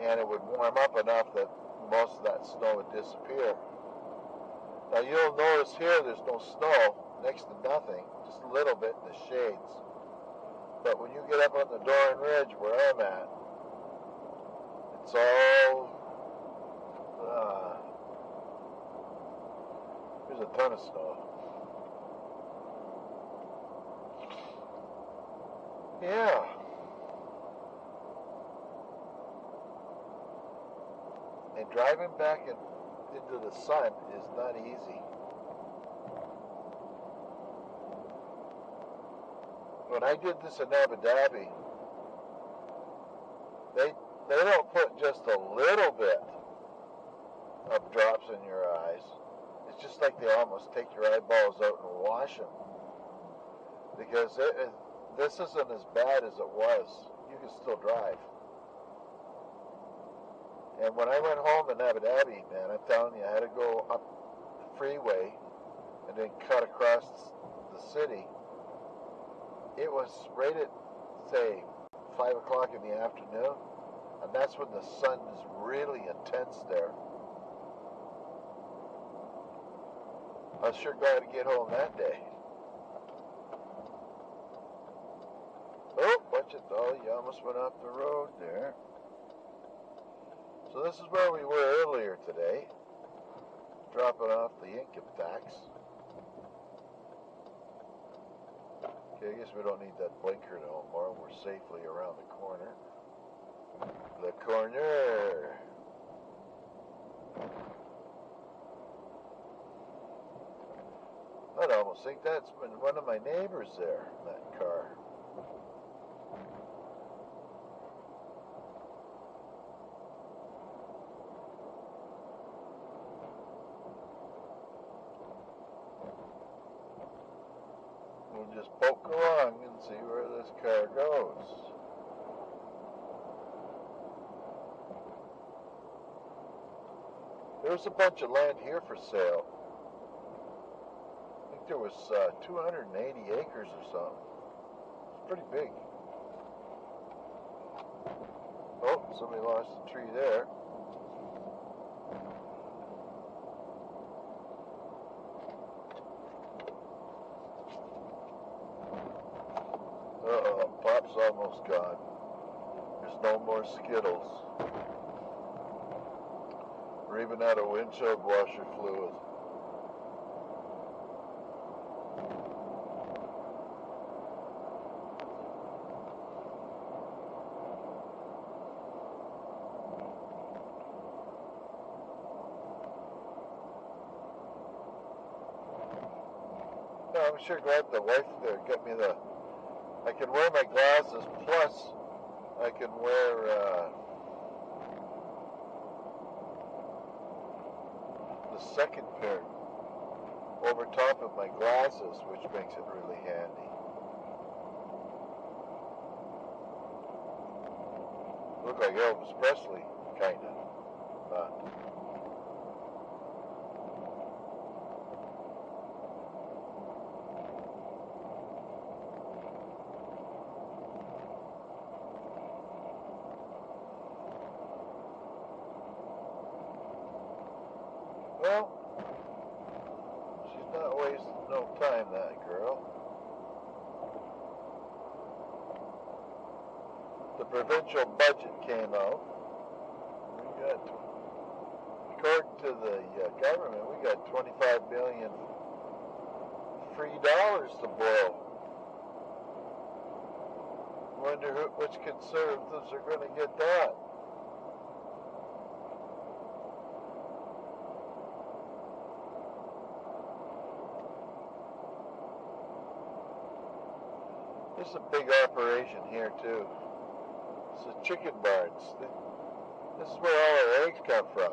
Speaker 1: And it would warm up enough that most of that snow would disappear. Now you'll notice here there's no snow, next to nothing, just a little bit in the shades. But when you get up on the Dorn Ridge where I'm at, it's all, there's a ton of snow. Yeah. And driving back into the sun is not easy. When I did this in Abu Dhabi, they don't put just a little bit of drops in your eyes. It's just like they almost take your eyeballs out and wash them. Because this isn't as bad as it was. You can still drive. And when I went home in Abu Dhabi, man, I'm telling you, I had to go up the freeway and then cut across the city. It was right at, say, 5 o'clock in the afternoon, and that's when the sun is really intense there. I was sure glad to get home that day. Oh, watch it. Oh, you almost went off the road there. So this is where we were earlier today, dropping off the income tax. Okay, I guess we don't need that blinker no more. We're safely around the corner. The corner. I'd almost think that's been one of my neighbors there, that car. We'll just poke along and see where this car goes. There's a bunch of land here for sale. I think there was 280 acres or something. It's pretty big. Oh, somebody lost a tree there. Uh-oh, Pop's almost gone. There's no more Skittles. Or even out of windshield washer fluid. No, I'm sure glad the wife there got me I can wear my glasses, plus I can wear the second pair over top of my glasses, which makes it really handy. Look like Elvis Presley, kinda. Well, she's not wasting no time, that girl. The provincial budget came out. We got, according to the government, we got 25 million free dollars to blow. Wonder which conservatives are going to get that. This is a big operation here too. It's a chicken barns. This is where all our eggs come from.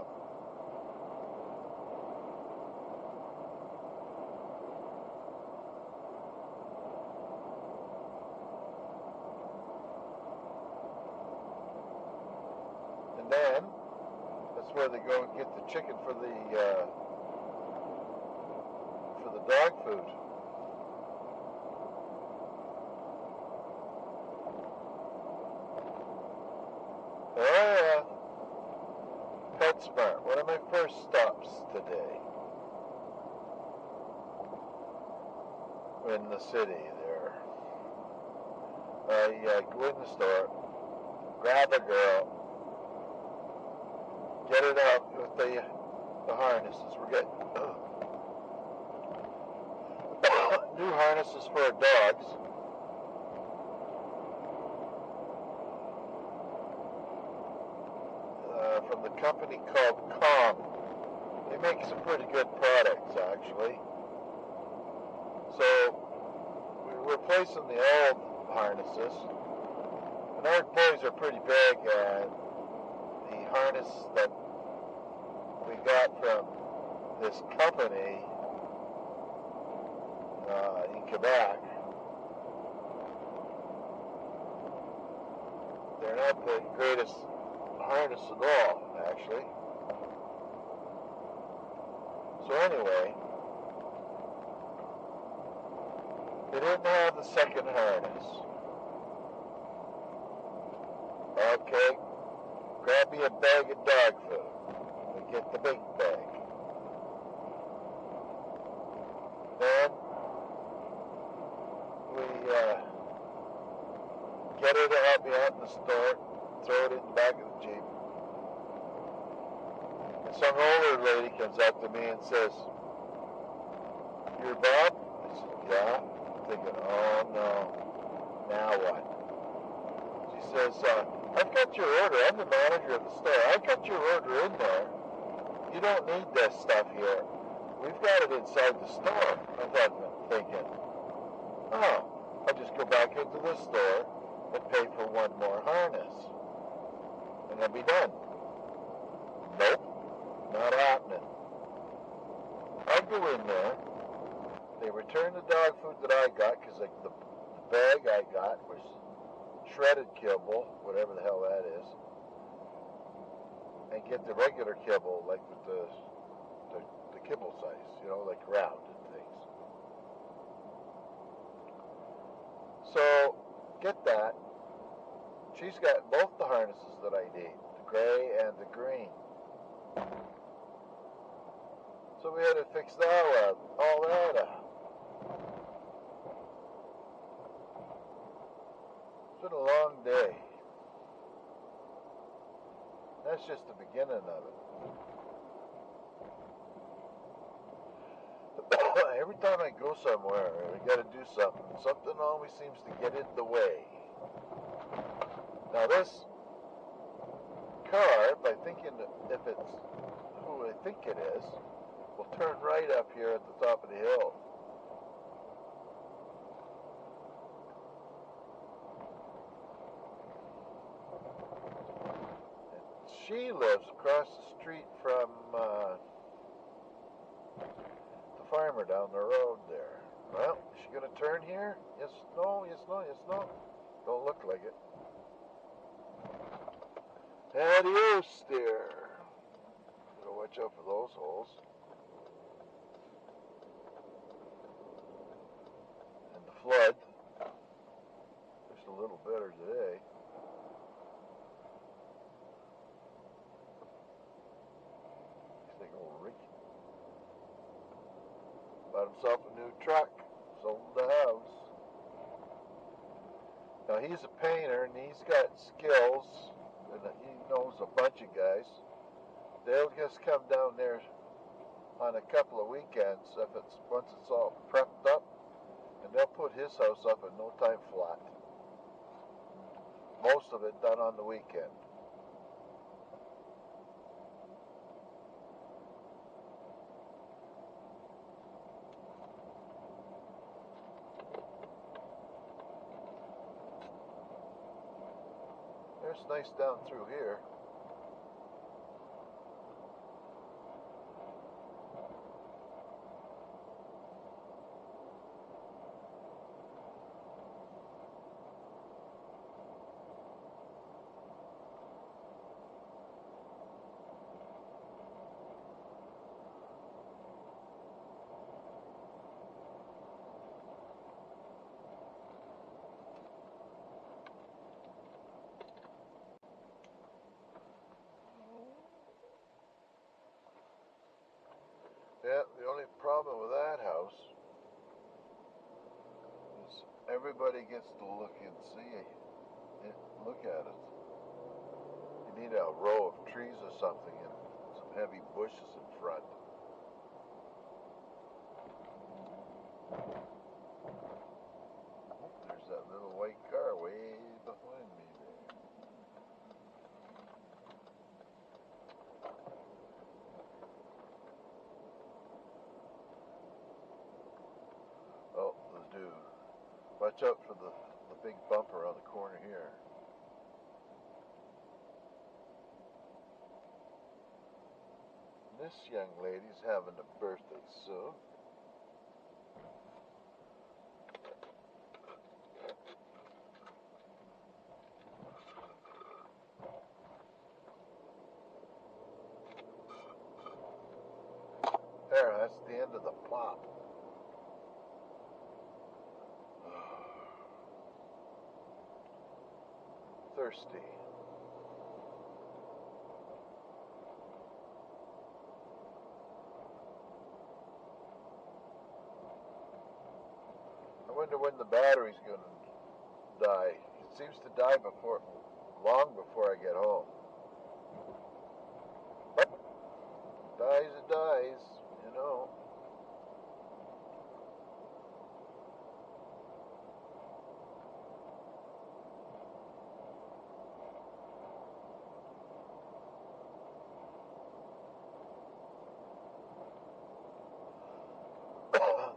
Speaker 1: And then that's where they go and get the chicken for the dog food. Oh yeah, PetSmart, one of my first stops today in the city there. I go in the store, grab a girl, get it out with the harnesses. We're getting new harnesses for our dogs. From the company called Calm. They make some pretty good products, actually. So we're replacing the old harnesses, and our boys are pretty big, and the harness that we got from this company in Quebec, they're not the greatest harness at all, actually. So anyway, they didn't have the second harness. Okay, grab me a bag of dog food. We get the big bag. Then we get her to help me out in the store, throw it in the back of the Jeep. And some older lady comes up to me and says, "You're Bob?" I said, "Yeah." I'm thinking, oh no, now what? She says, "I've got your order. I'm the manager of the store. I've got your order in there. You don't need this stuff here. We've got it inside the store." I thought, thinking, oh, I'll just go back into the store and pay for one more harness, and I'll be done. Nope, not happening. I go in there. They return the dog food that I got, because the bag I got was shredded kibble, whatever the hell that is, and get the regular kibble, like with the kibble size, like round and things. So, get that. She's got both the harnesses that I need, the gray and the green. So we had to fix all that up. It's been a long day. That's just the beginning of it. Every time I go somewhere, I got to do something. Something always seems to get in the way. Now this car, by thinking if it's who I think it is, will turn right up here at the top of the hill. And she lives across the street from down the road there. Well, is she gonna turn here? Yes, no, yes, no, yes, no. Don't look like it. Adios there. Gotta watch out for those holes. And the flood. Just a little better today. This thing old Ricky bought himself a new truck. Sold the house. Now he's a painter and he's got skills and he knows a bunch of guys. They'll just come down there on a couple of weekends once it's all prepped up, and they'll put his house up in no time flat. Most of it done on the weekend. It's nice down through here. Yeah, the only problem with that house is everybody gets to look and see it. Look at it. You need a row of trees or something and some heavy bushes in front. There's that little white car way behind me there. Oh, let's do. Watch out for the big bumper on the corner here. This young lady's having a birthday soon. There, that's the end of the plot. Thirsty. I wonder when the battery's going to die. It seems to die long before I get home. But it dies, you know.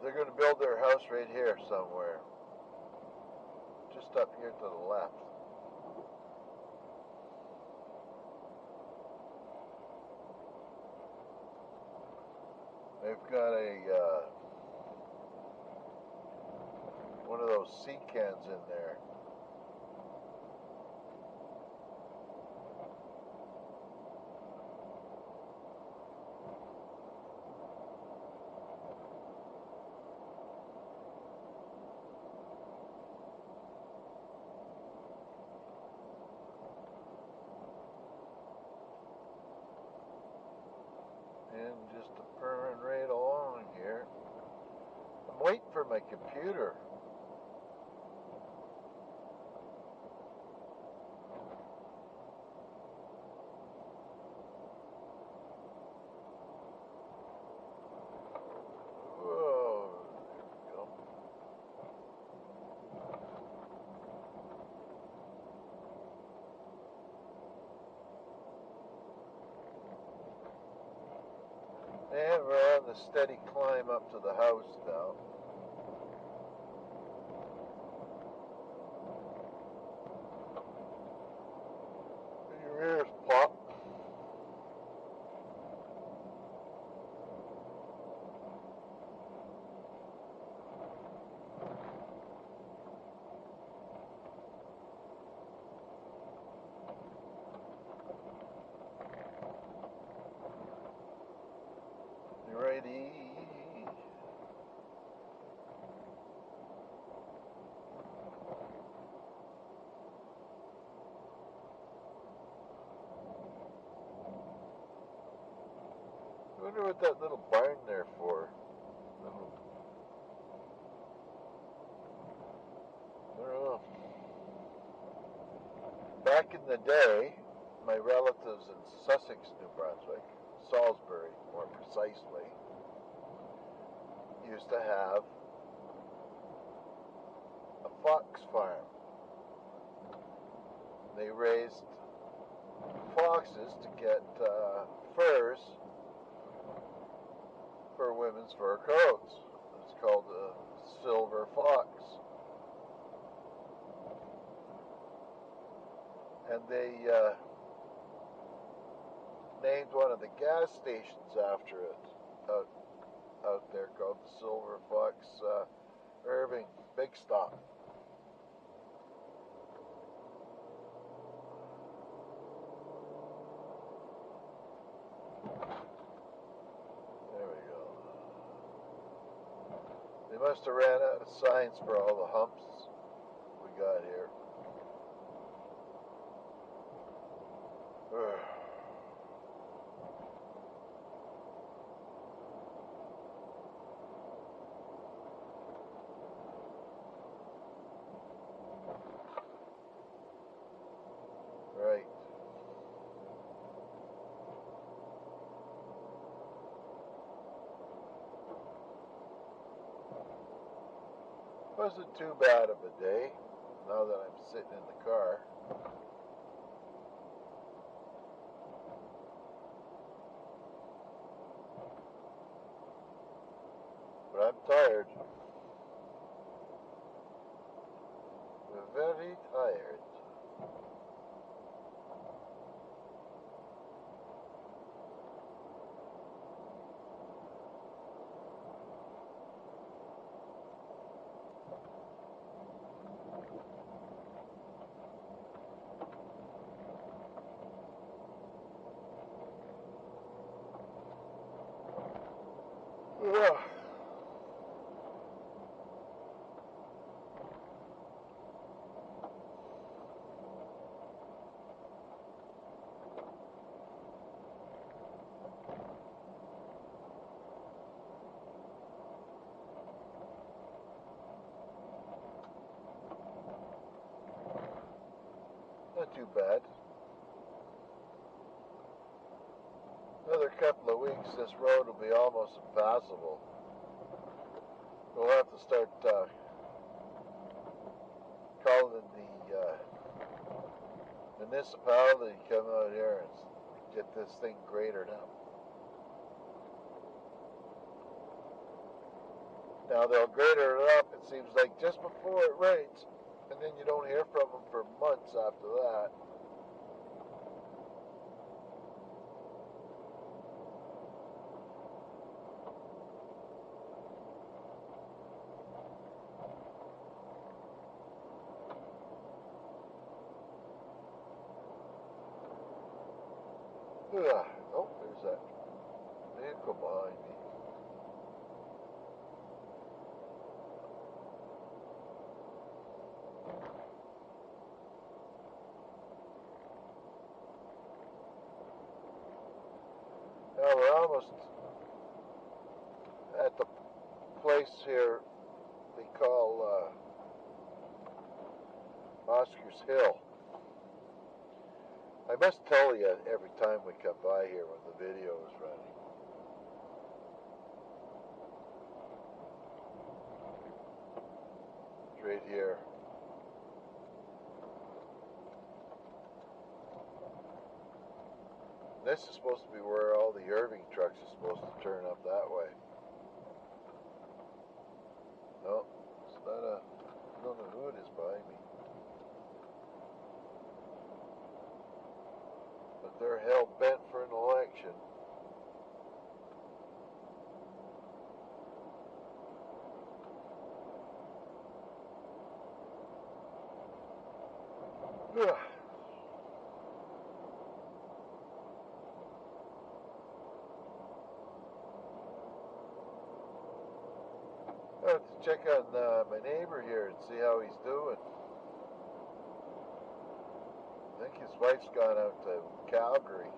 Speaker 1: They're going to build their house right here somewhere. Just up here to the left. They've got one of those sea cans in there. And just purring right along here. I'm waiting for my computer. Whoa, there we go. And we're on the steady climb up to the house now. And your ears pop. Wonder what that little barn there for. Little, I don't know. Back in the day, my relatives in Sussex, New Brunswick, Salisbury more precisely, used to have a fox farm. They raised foxes to get furs for women's fur coats. It's called a silver fox. And they named one of the gas stations after it out there, called the Silver Fox Irving Big Stop. There we go. They must have ran out of signs for all the humps we got here. Right. Wasn't too bad of a day, now that I'm sitting in the car. But I'm tired. Very tired. Ugh. Not too bad. Another couple of weeks, this road will be almost impassable. We'll have to start calling the municipality to come out here and get this thing gradered up. Now they'll grader it up, it seems like, just before it rains, and then you don't hear from them for months after that. Ugh. Oh, there's that vehicle behind me. Now we're almost at the place here they call Oscar's Hill. I must tell you every time we come by here when the video is running. It's right here. This is supposed to be where all the Irving trucks are supposed to turn up that way. No, it's not a, I don't know who it is behind me. But they're hell bent for an election. Ugh. I have to check on my neighbor here and see how he's doing. I think his wife's gone out to Calgary.